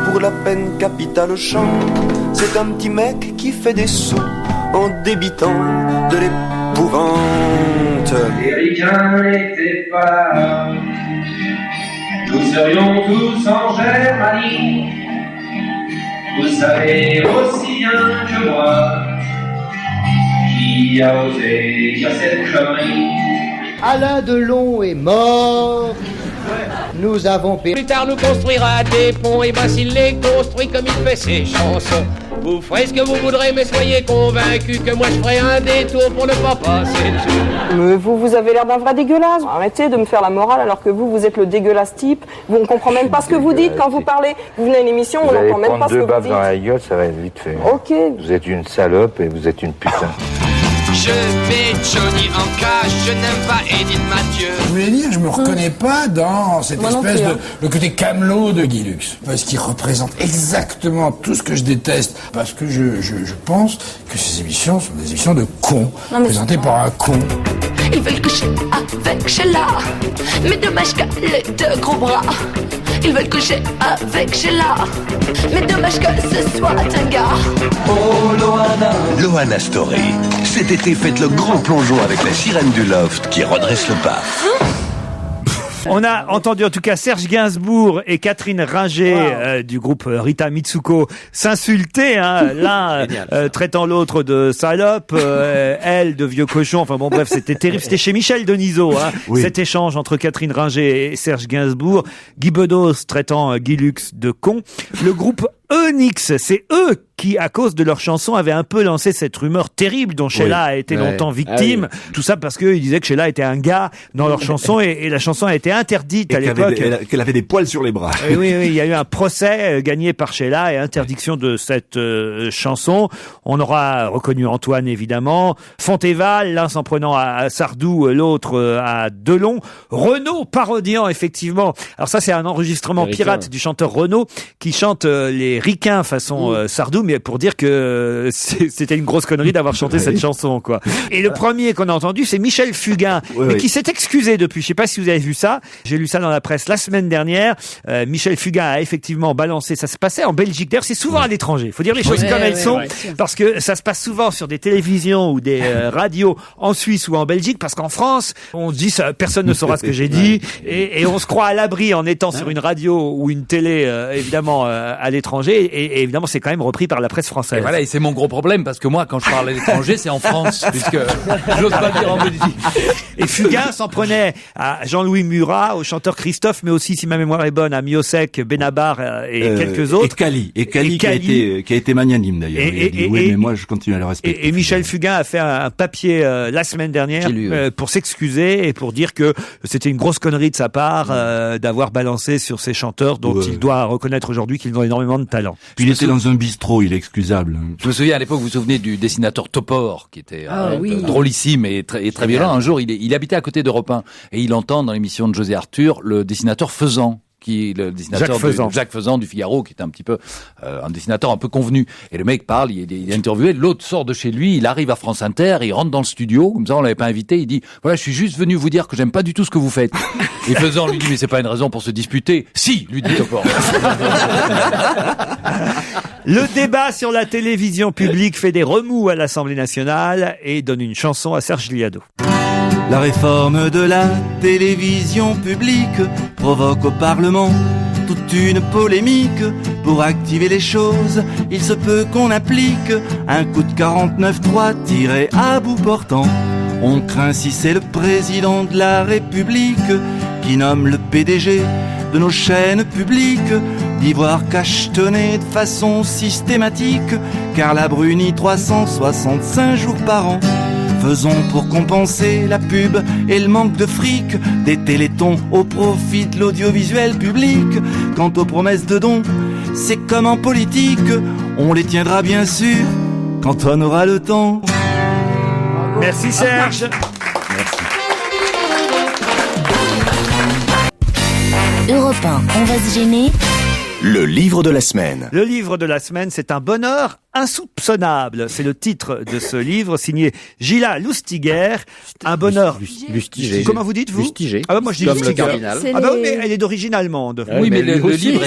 pour la peine capitale chante. C'est un petit mec qui fait des sous en débitant de l'épouvante. Les ricains n'étaient pas là, nous serions tous en Germanie. Vous savez aussi bien que moi qui a osé dire cette connerie. Alain Delon est mort. Nous avons perdu. Plus tard nous construira des ponts, et ben s'il les construit comme il fait ses chansons, vous ferez ce que vous voudrez, mais soyez convaincus que moi je ferai un détour pour ne pas passer dessus. Mais vous avez l'air d'un vrai dégueulasse. Arrêtez de me faire la morale alors que vous êtes le dégueulasse type. On comprend même pas ce que vous dites quand vous parlez. Vous venez à une émission, on n'entend même pas ce que vous dites. Vous allez prendre 2 baffes dans la gueule, ça va être vite fait. Ok. Vous êtes une salope et vous êtes une putain. Je mets Johnny en cage, je n'aime pas Edith Mathieu. Je voulais dire, je me reconnais pas dans cette Moi non espèce plus, de le côté camelot de Guy Lux, parce qu'il représente exactement tout ce que je déteste, parce que je pense que ces émissions sont des émissions de cons, présentées par un con. Ils veulent coucher avec Sheila, mais dommage qu'elle ait de gros bras. Ils veulent coucher avec Sheila, mais dommage que ce soit un gars. Oh, Loana Story. Cet été, faites le grand plongeon avec la sirène du loft qui redresse le pas. On a entendu en tout cas Serge Gainsbourg et Catherine Ringer du groupe Rita Mitsuko s'insulter, l'un traitant l'autre de salope, elle de vieux cochon. Enfin bon, bref, c'était terrible. C'était chez Michel Denisot, cet échange entre Catherine Ringer et Serge Gainsbourg. Guy Bedos traitant Guy Lux de con. Le groupe Onyx, c'est eux qui, à cause de leur chanson, avaient un peu lancé cette rumeur terrible dont Sheila a été longtemps victime. Tout ça parce qu'ils disaient que Sheila était un gars dans leur chanson et la chanson a été interdite à l'époque. Qu'elle avait des poils sur les bras. Oui, il y a eu un procès gagné par Sheila et interdiction de cette chanson. On aura reconnu Antoine, évidemment. Fontéval, l'un s'en prenant à Sardou, l'autre à Delon. Renaud parodiant, effectivement. Alors ça, c'est un enregistrement pirate du chanteur Renaud qui chante les ricains façon Sardou, mais pour dire que c'était une grosse connerie d'avoir chanté cette chanson, quoi. Et le premier qu'on a entendu, c'est Michel Fugain, mais qui s'est excusé depuis. Je sais pas si vous avez vu ça. J'ai lu ça dans la presse la semaine dernière. Michel Fugain a effectivement balancé. Ça se passait en Belgique. D'ailleurs, c'est souvent à l'étranger. Faut dire les choses comme elles sont, parce que ça se passe souvent sur des télévisions ou des radios en Suisse ou en Belgique, parce qu'en France, on se dit ça, personne ne saura ce que j'ai dit, et on se croit à l'abri en étant sur une radio ou une télé, évidemment, à l'étranger. Et évidemment, c'est quand même repris par la presse française. Et voilà, et c'est mon gros problème, parce que moi, quand je parle à l'étranger, c'est en France, puisque j'ose pas le dire en Belgique. Et Fugain s'en prenait à Jean-Louis Murat, au chanteur Christophe, mais aussi, si ma mémoire est bonne, à Miosek, Benabar et quelques autres. Et Cali qui a été magnanime d'ailleurs. Mais moi je continue à le respecter. Et Michel Fugain a fait un papier la semaine dernière pour s'excuser et pour dire que c'était une grosse connerie de sa part d'avoir balancé sur ces chanteurs dont il doit reconnaître aujourd'hui qu'ils ont énormément de talent. Puis il était dans un bistrot, il est excusable. Je me souviens à l'époque, vous vous souvenez du dessinateur Topor, qui était oui. drôlissime et très violent. Un jour, il habitait à côté d'Europe 1 et il entend dans l'émission de José Arthur le dessinateur Faisan, le dessinateur Jacques Faisan du Figaro, qui est un petit peu un dessinateur un peu convenu. Et le mec parle, il est interviewé, l'autre sort de chez lui, il arrive à France Inter, il rentre dans le studio, comme ça on l'avait pas invité, il dit voilà, je suis juste venu vous dire que j'aime pas du tout ce que vous faites. Et Faisan lui dit mais c'est pas une raison pour se disputer. Si, lui dit Topor. Le débat sur la télévision publique fait des remous à l'Assemblée nationale et donne une chanson à Serge Liado. La réforme de la télévision publique provoque au Parlement toute une polémique. Pour activer les choses, il se peut qu'on applique un coup de 49.3 tiré à bout portant. On craint, si c'est le président de la République qui nomme le PDG de nos chaînes publiques, d'y voir cachetonner de façon systématique Carla Bruni 365 jours par an. Faisons pour compenser la pub et le manque de fric des télétons au profit de l'audiovisuel public. Quant aux promesses de dons, c'est comme en politique, on les tiendra bien sûr quand on aura le temps. Merci Serge. Europe 1, on va se gêner. Le livre de la semaine. Le livre de la semaine, c'est un bonheur insoupçonnable. C'est le titre de ce livre signé Gila Lustiger. Un bonheur. Lustiger. Comment vous dites, vous? Lustiger. Ah bah moi je dis Comme Lustiger. le cardinal. Ah bah oui, mais elle est d'origine allemande. Oui, mais le livre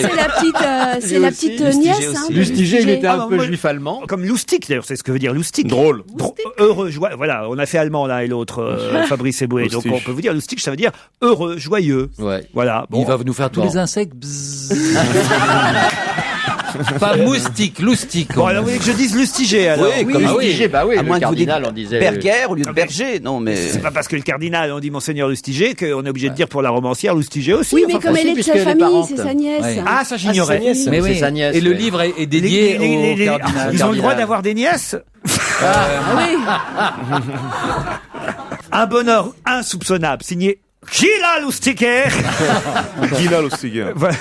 C'est la petite nièce. Hein, Lustiger, il était un peu moi, juif allemand. Comme Lustig, d'ailleurs, c'est ce que veut dire Lustig. Drôle. Heureux, joyeux. Voilà, on a fait allemand l'un et l'autre, Fabrice Eboué. Donc on peut vous dire Lustig, ça veut dire heureux, joyeux. Ouais. Voilà. Bon. Il va nous faire tous les insectes. Pas moustique, loustique. Bon, alors vous voulez que je dise Lustiger, alors? Oui, comme Lustiger, bah oui, à le moins que vous dites cardinal, on disait. Berger au lieu de Berger. Non, mais C'est pas parce que le cardinal, on dit Monseigneur Lustiger, qu'on est obligé de dire pour la romancière Lustiger aussi. Oui, mais Enfin, comme elle est de puisque sa les famille, parentes. c'est sa nièce. Ouais. Ah, ça j'ignorais. Mais oui. C'est sa nièce, Et le ouais. livre est dédié au cardinal. Ils ont le droit d'avoir des nièces? Oui. Un bonheur insoupçonnable, signé Gila Lustiger. Gila Lustiger. Voilà.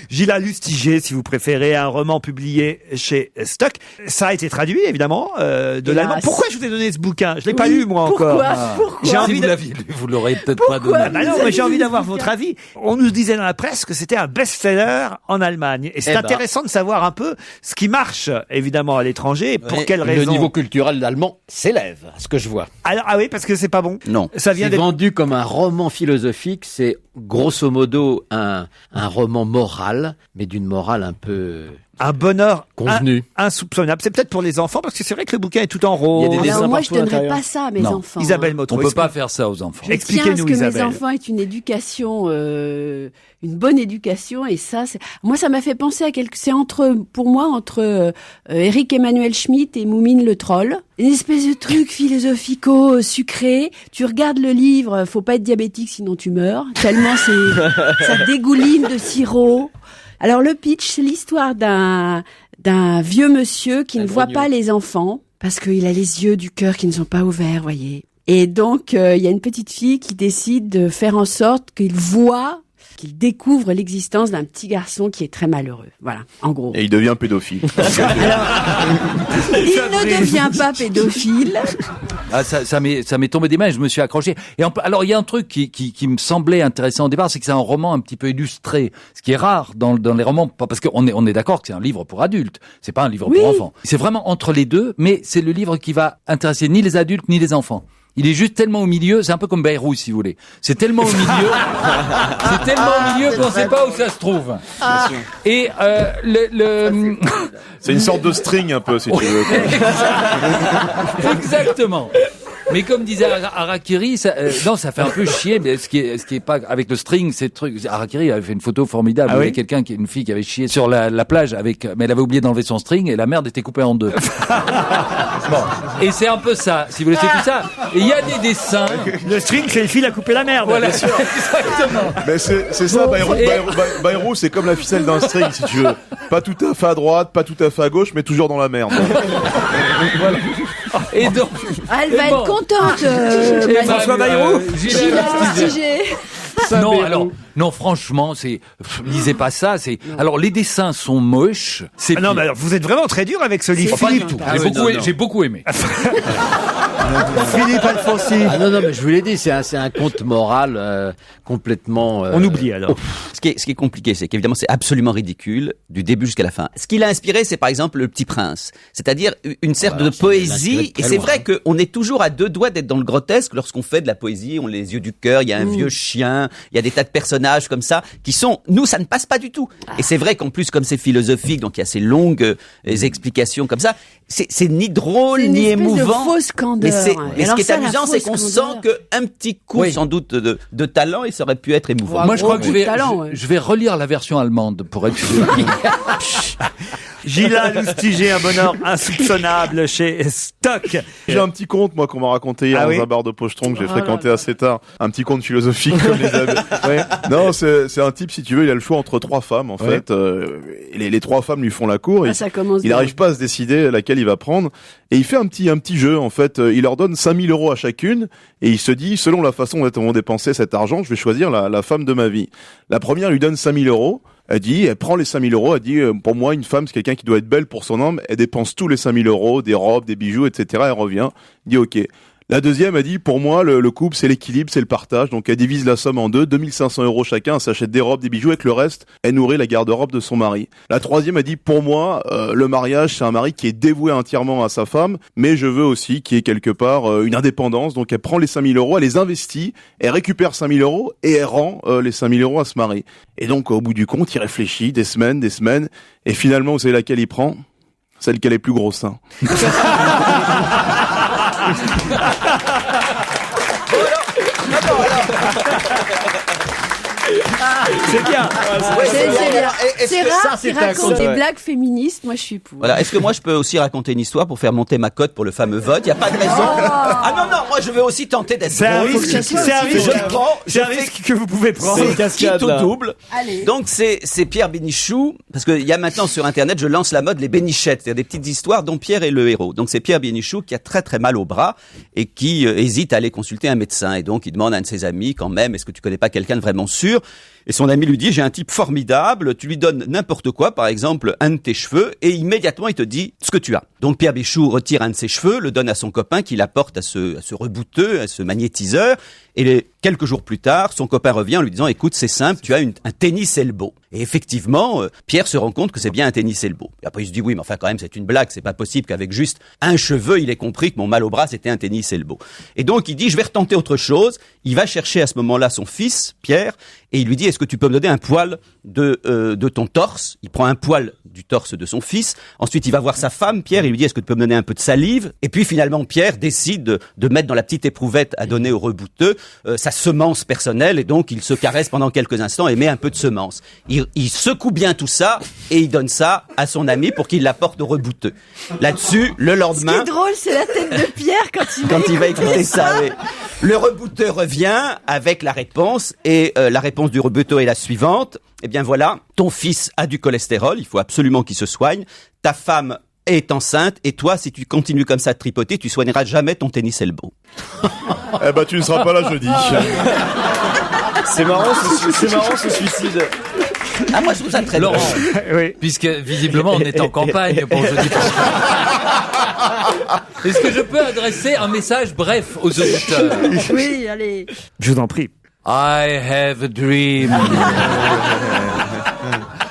Gila Lustiger, si vous préférez, un roman publié chez Stock. Ça a été traduit, évidemment, de l'allemand. Pourquoi je vous ai donné ce bouquin? Je l'ai pas lu, moi, encore. Pourquoi J'ai Si envie vous de... l'aviez lu, vous l'auriez peut-être pas donné. Ah bah non, mais j'ai envie d'avoir votre avis. On nous disait dans la presse que c'était un best-seller en Allemagne. Et c'est intéressant de savoir un peu ce qui marche, évidemment, à l'étranger, et pour quelles raisons. Le niveau culturel allemand s'élève, à ce que je vois. Alors, ah oui, parce que c'est pas bon. non. Ça vient C'est d'être... vendu comme un roman philosophique, c'est grosso modo un roman moral, mais d'une morale un peu Un bonheur convenu. Insoupçonnable. C'est peut-être pour les enfants, parce que c'est vrai que le bouquin est tout en rose. Il y a des Alors dessins moi, je partout à donnerais l'intérieur. pas ça à mes Non. enfants. Isabelle Motro. On peut pas faire ça aux enfants. Je tiens à ce Expliquez-nous, que Isabelle. mes enfants aient une éducation, une bonne éducation, et ça, moi, ça m'a fait penser à c'est pour moi, entre Eric Emmanuel Schmitt et Moumine le troll. Une espèce de truc philosophico-sucré. Tu regardes le livre, faut pas être diabétique sinon tu meurs. Tellement ça dégouline de sirop. Alors le pitch, c'est l'histoire d'un vieux monsieur qui ne voit pas les enfants parce qu'il a les yeux du cœur qui ne sont pas ouverts, voyez. Et donc il y a une petite fille qui décide de faire en sorte qu'il découvre l'existence d'un petit garçon qui est très malheureux. Voilà, en gros. Et il devient pédophile. Il ne devient pas pédophile. Ah, ça m'est tombé des mains et je me suis accroché. Et alors, il y a un truc qui me semblait intéressant au départ, c'est que c'est un roman un petit peu illustré. Ce qui est rare dans les romans, parce qu'on est d'accord que c'est un livre pour adultes. C'est pas un livre pour enfants. C'est vraiment entre les deux, mais c'est le livre qui va intéresser ni les adultes ni les enfants. Il est juste tellement au milieu, c'est un peu comme Bayrou, si vous voulez. C'est tellement au milieu, qu'on ne sait pas où ça se trouve. Et c'est une sorte de string un peu, si tu veux. Exactement. Mais comme disait Harakiri, ça fait un peu chier, mais ce qui est pas, avec le string, ces trucs, Harakiri avait fait une photo formidable, il y avait une fille qui avait chié sur la plage mais elle avait oublié d'enlever son string et la merde était coupée en deux. Bon. Et c'est un peu ça, si vous voulez, c'est tout ça. Et il y a des dessins. Le string, c'est le fil à couper la merde. Voilà, exactement. Mais c'est ça, Bayrou, c'est comme la ficelle d'un string, si tu veux. Pas tout à fait à droite, pas tout à fait à gauche, mais toujours dans la merde. Voilà. Et donc, elle va être contente, François Bayrou. Gila Lustiger. Non, franchement, lisez pas ça. Alors, les dessins sont moches. Non, mais alors, vous êtes vraiment très dur avec ce livre. Pas du tout. J'ai beaucoup aimé. Philippe Alfonsi. Non, mais je vous l'ai dit, c'est un conte moral complètement. On oublie alors. Ce qui est compliqué, c'est qu'évidemment c'est absolument ridicule du début jusqu'à la fin. Ce qui l'a inspiré, c'est par exemple Le Petit Prince, c'est-à-dire une sorte de poésie. Et c'est vrai qu'on est toujours à deux doigts d'être dans le grotesque lorsqu'on fait de la poésie. On a les yeux du cœur, il y a un vieux chien, il y a des tas de personnages comme ça qui sont. Nous, ça ne passe pas du tout. Et c'est vrai qu'en plus, comme c'est philosophique, donc il y a ces longues explications comme ça. C'est ni drôle ni émouvant. De fausse candeur. Mais ce qui est amusant, c'est qu'on sent qu'un petit coup, sans doute, de talent, et ça aurait pu être émouvant. Moi, je crois que je vais relire la version allemande pour être sûr. Gila Lustiger, un bonheur insoupçonnable chez Stock. J'ai un petit conte, moi, qu'on m'a raconté hier dans un bar de Pochetron que j'ai fréquenté assez tard. Un petit conte philosophique comme les amis. Non, c'est un type, si tu veux, il a le choix entre 3 femmes, en fait. Les 3 femmes lui font la cour. Il n'arrive pas à se décider laquelle il va prendre. Et il fait un petit jeu, en fait. Il leur donne 5 000 € à chacune. Et il se dit, selon la façon dont on va dépenser cet argent, je vais choisir la femme de ma vie. La première lui donne 5 000 €. Elle prend les 5 000 €, elle dit, pour moi, une femme, c'est quelqu'un qui doit être belle pour son homme, elle dépense tous les 5 000 €, des robes, des bijoux, etc., elle revient, dit ok. La deuxième, elle dit, pour moi, le couple, c'est l'équilibre, c'est le partage, donc elle divise la somme en 2, 2 500 € chacun, elle s'achète des robes, des bijoux, et que le reste, elle nourrit la garde-robe de son mari. La troisième, elle dit, pour moi, le mariage, c'est un mari qui est dévoué entièrement à sa femme, mais je veux aussi qu'il y ait quelque part une indépendance, donc elle prend les 5 000 €, elle les investit, elle récupère 5 000 € et elle rend les 5 000 € à ce mari. Et donc, au bout du compte, il réfléchit des semaines, et finalement, vous savez laquelle il prend? Celle qui a les plus gros seins. C'est bien. C'est rare qu'il raconte des blagues féministes. Moi, je suis pour. Voilà. Est-ce que moi, je peux aussi raconter une histoire pour faire monter ma cote pour le fameux vote? Il n'y a pas de raison. Ah non, moi, je veux aussi tenter d'être C'est un risque que vous pouvez prendre. C'est qui tout double. Allez. Donc, c'est Pierre Bénichou, parce qu'il y a maintenant sur Internet, je lance la mode, les bénichettes, c'est-à-dire des petites histoires dont Pierre est le héros. Donc, c'est Pierre Bénichou qui a très très mal au bras et qui hésite à aller consulter un médecin. Et donc, il demande à un de ses amis, quand même, est-ce que tu connais pas quelqu'un de vraiment sûr? Et son ami lui dit, j'ai un type formidable, tu lui donnes n'importe quoi, par exemple un de tes cheveux, et immédiatement il te dit ce que tu as. Donc Pierre Bénichou retire un de ses cheveux, le donne à son copain qui l'apporte à ce rebouteux, à ce magnétiseur, et quelques jours plus tard, son copain revient en lui disant, écoute, c'est simple, tu as un tennis elbow. Et effectivement, Pierre se rend compte que c'est bien un tennis elbow. Et après il se dit, oui, mais enfin quand même c'est une blague, c'est pas possible qu'avec juste un cheveu, il ait compris que mon mal au bras c'était un tennis elbow. Et donc il dit, je vais retenter autre chose. Il va chercher à ce moment-là son fils, Pierre, et il lui dit, est-ce que tu peux me donner un poil de ton torse? Il prend un poil du torse de son fils. Ensuite, il va voir sa femme, Pierre, il lui dit, est-ce que tu peux me donner un peu de salive? Et puis finalement, Pierre décide de mettre dans la petite éprouvette à donner au rebouteux sa semence personnelle, et donc il se caresse pendant quelques instants et met un peu de semence. Il secoue bien tout ça et il donne ça à son ami pour qu'il l'apporte au rebouteux. Là-dessus, le lendemain... Ce qui est drôle, c'est la tête de Pierre quand il va écouter ça. Oui. Le rebouteux revient avec la réponse, et la réponse du rebouteux est la suivante. Eh bien voilà, ton fils a du cholestérol, il faut absolument qu'il se soigne. Ta femme est enceinte, et toi, si tu continues comme ça à tripoter, tu soigneras jamais ton tennis elbow. Eh ben, tu ne seras pas là jeudi. C'est marrant ce suicide. Ah, moi, je trouve ça très Laurent, oui. Puisque visiblement on est en campagne pour jeudi prochain. Est-ce que je peux adresser un message bref aux auditeurs? Oui, allez. Je vous en prie. I have a dream.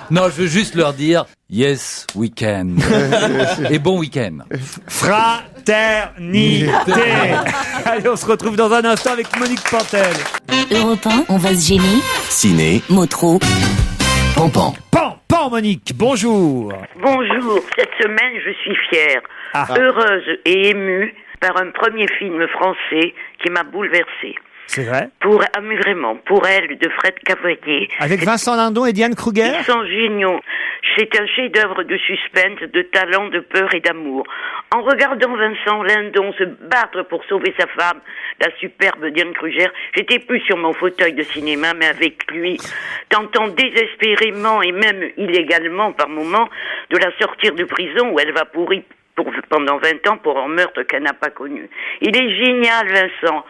Non, je veux juste leur dire yes, we can. Et bon week-end. Fraternité. Allez, on se retrouve dans un instant avec Monique Pantel. Europe 1, on va se gêner. Ciné, Motro. Pampan. Pan, Monique, bonjour. Bonjour, cette semaine je suis fière, heureuse et émue par un premier film français qui m'a bouleversée. C'est vrai? Vraiment, pour elle, de Fred Cavalier. Avec Vincent Lindon et Diane Kruger? Ils sont géniaux. C'est un chef-d'œuvre de suspense, de talent, de peur et d'amour. En regardant Vincent Lindon se battre pour sauver sa femme, la superbe Diane Kruger, j'étais plus sur mon fauteuil de cinéma, mais avec lui, tentant désespérément et même illégalement par moments de la sortir de prison où elle va pendant 20 ans pour un meurtre qu'elle n'a pas connu. Il est génial, Vincent.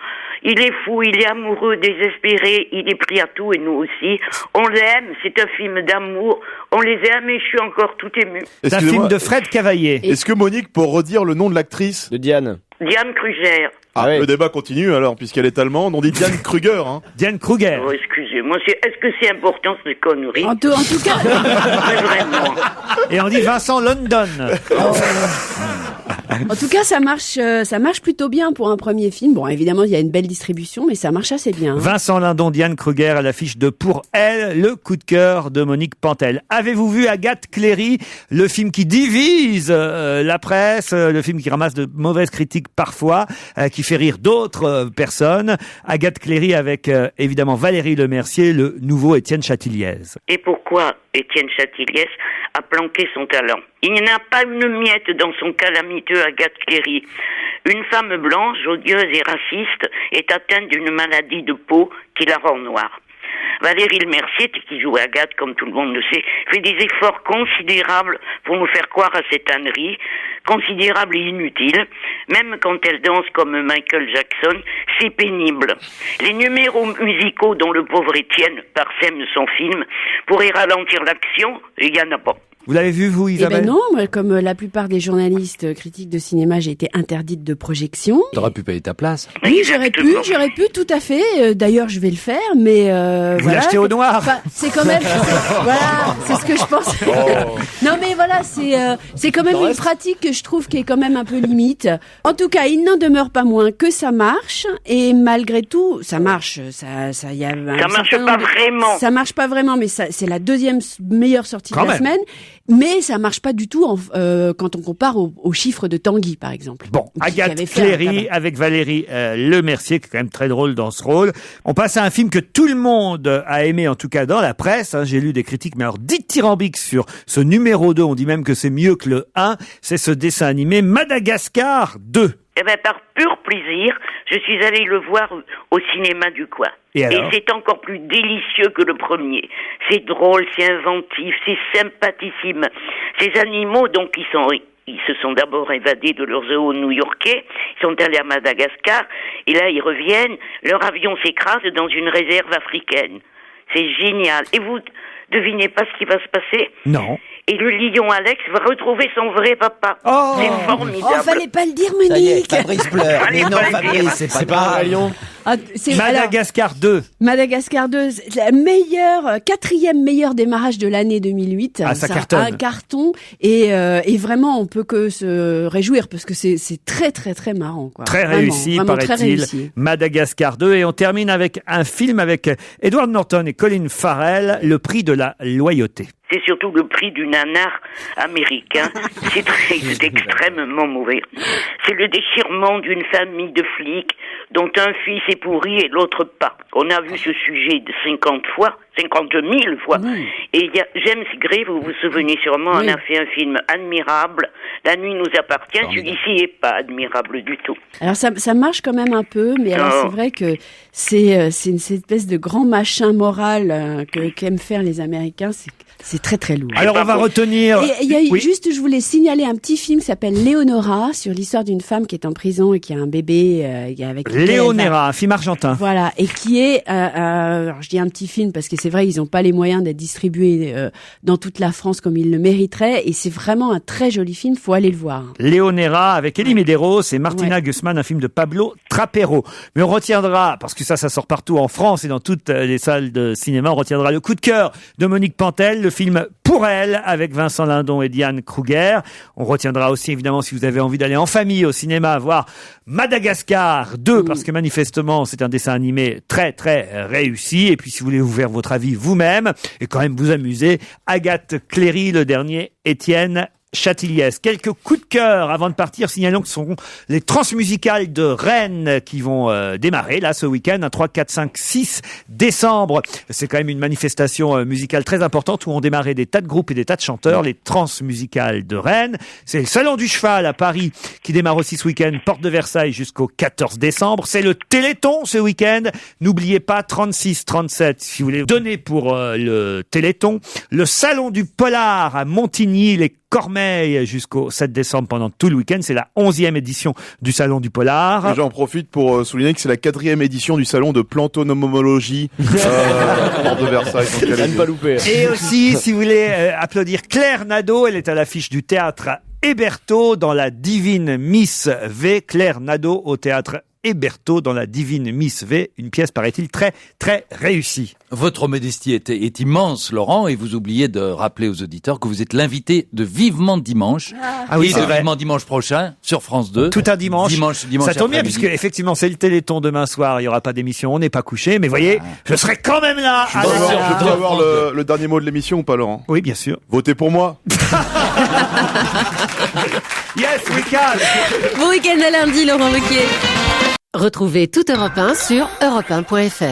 Il est fou, il est amoureux, désespéré, il est pris à tout et nous aussi. On l'aime, c'est un film d'amour. On les aime et je suis encore tout ému. C'est un film de Fred Cavaillé. Est-ce que Monique peut redire le nom de l'actrice? De Diane. Diane Kruger. Ah, le débat continue alors, puisqu'elle est allemande. On dit Diane Kruger. Hein. Diane Kruger. Oh, excusez-moi, est-ce que c'est important ces conneries? En tout cas. Vraiment. Et on dit Vincent London. En tout cas, ça marche plutôt bien pour un premier film. Bon, évidemment, il y a une belle distribution, mais ça marche assez bien. Vincent Lindon, Diane Kruger à l'affiche de Pour elle, le coup de cœur de Monique Pantel. Avez-vous vu Agathe Cléry, le film qui divise la presse, le film qui ramasse de mauvaises critiques parfois, qui fait rire d'autres personnes. Agathe Cléry avec évidemment Valérie Lemercier, le nouveau Étienne Châtilliez. Et pourquoi Étienne Châtilliez a planqué son talent? Il n'y en a pas une miette dans son calamiteux Agathe Cléry. Une femme blanche, odieuse et raciste, est atteinte d'une maladie de peau qui la rend noire. Valérie Lemercier, qui joue Agathe, comme tout le monde le sait, fait des efforts considérables pour nous faire croire à cette ânerie, considérables et inutiles. Même quand elle danse comme Michael Jackson, c'est pénible. Les numéros musicaux dont le pauvre Étienne parsème son film pourraient ralentir l'action, et il n'y en a pas. Vous l'avez vu, vous, Isabelle? Eh ben non, moi, comme la plupart des journalistes critiques de cinéma, j'ai été interdite de projection. T'aurais pu payer ta place. Oui, j'aurais pu, tout à fait. D'ailleurs, je vais le faire, mais vous l'achetez au noir. Enfin, c'est quand même, voilà, c'est ce que je pense. Non, mais voilà, c'est quand même une pratique que je trouve qui est quand même un peu limite. En tout cas, il n'en demeure pas moins que ça marche, et malgré tout, ça marche. Ça marche pas vraiment. Ça marche pas vraiment, mais c'est la deuxième meilleure sortie quand de la même. semaine. Mais ça marche pas du tout quand on compare aux chiffres de Tanguy, par exemple. Bon, Agathe Cléry avec Valérie Lemercier, qui est quand même très drôle dans ce rôle. On passe à un film que tout le monde a aimé, en tout cas dans la presse. J'ai lu des critiques, mais alors dithyrambiques sur ce numéro 2. On dit même que c'est mieux que le 1. C'est ce dessin animé Madagascar 2. Eh ben, par pur plaisir, je suis allée le voir au cinéma du coin. Et c'est encore plus délicieux que le premier. C'est drôle, c'est inventif, c'est sympathissime. Ces animaux, donc, ils se sont d'abord évadés de leur zoo new-yorkais, ils sont allés à Madagascar, et là, ils reviennent, leur avion s'écrase dans une réserve africaine. C'est génial. Et vous devinez pas ce qui va se passer? Non. Et le lion Alex va retrouver son vrai papa. Oh, c'est formidable. Oh, fallait pas le dire, Monique. Ça y est, Fabrice pleure. Mais non, Fabrice, C'est pas un lion. Madagascar 2. Madagascar 2, la quatrième meilleur démarrage de l'année 2008. Ah, ça cartonne. Un carton. Et vraiment, on peut que se réjouir parce que c'est très, très, très marrant, quoi. Très vraiment, réussi, vraiment très paraît-il. réussi. Madagascar 2. Et on termine avec un film avec Edward Norton et Colin Farrell, Le prix de la loyauté. C'est surtout le prix du nanar américain. C'est extrêmement mauvais. C'est le déchirement d'une famille de flics dont un fils est pourri et l'autre pas. On a vu ce sujet 50 000 fois. Oui. Et il y a James Gray, vous vous souvenez sûrement, on a fait un film admirable. La nuit nous appartient. Celui-ci est pas admirable du tout. Alors ça marche quand même un peu, mais alors c'est vrai que c'est une espèce de grand machin moral qu'aiment faire les Américains. C'est très très lourd. Alors on va retenir. Et juste, je voulais signaler un petit film qui s'appelle Léonora, sur l'histoire d'une femme qui est en prison et qui a un bébé avec. Léonora, un film argentin. Voilà, et qui est, alors je dis un petit film parce que c'est vrai, ils n'ont pas les moyens d'être distribués dans toute la France comme ils le mériteraient, et c'est vraiment un très joli film. Faut aller le voir. Léonora avec Elie Medeiros et Martina Guzman, un film de Pablo Trapero. Mais on retiendra, parce que ça sort partout en France et dans toutes les salles de cinéma, on retiendra le coup de cœur de Monique Pantel, le film Pour elle, avec Vincent Lindon et Diane Kruger. On retiendra aussi, évidemment, si vous avez envie d'aller en famille au cinéma voir Madagascar 2, parce que manifestement, c'est un dessin animé très, très réussi. Et puis, si vous voulez vous faire votre avis vous-même, et quand même vous amuser, Agathe Cléry, le dernier, Étienne Châtilliez. Quelques coups de cœur avant de partir. Signalons que ce sont les transmusicales de Rennes qui vont démarrer là ce week-end, 3, 4, 5, 6 décembre. C'est quand même une manifestation musicale très importante où ont démarré des tas de groupes et des tas de chanteurs. Les transmusicales de Rennes. C'est le Salon du Cheval à Paris qui démarre aussi ce week-end, porte de Versailles jusqu'au 14 décembre. C'est le Téléthon ce week-end. N'oubliez pas 36, 37 si vous voulez donner pour le Téléthon. Le Salon du Polar à Montigny, les Cormeilles jusqu'au 7 décembre pendant tout le week-end. C'est la 11e édition du Salon du Polar. Et j'en profite pour souligner que c'est la 4e édition du Salon de plantonomologie hors de Versailles. Donc, À ne pas louper. Et aussi, si vous voulez applaudir Claire Nadeau, elle est à l'affiche du théâtre Hébertot dans la Divine Miss V. Claire Nadeau au théâtre Hébertot dans la Divine Miss V, une pièce paraît-il très très réussie. Votre modestie est immense, Laurent, et vous oubliez de rappeler aux auditeurs que vous êtes l'invité de Vivement Dimanche. Ah oui, et c'est de vrai. Vivement Dimanche prochain sur France 2. Tout un dimanche. Dimanche Ça tombe bien après-midi. puisque effectivement c'est le Téléthon demain soir, il y aura pas d'émission, on n'est pas couché, mais voyez, je serai quand même là. Je peux avoir le dernier mot de l'émission ou pas, Laurent? Oui, bien sûr. Votez pour moi. Yes, we can. Bon week-end à lundi, Laurent Ruquier. Retrouvez tout Europe 1 sur europe1.fr.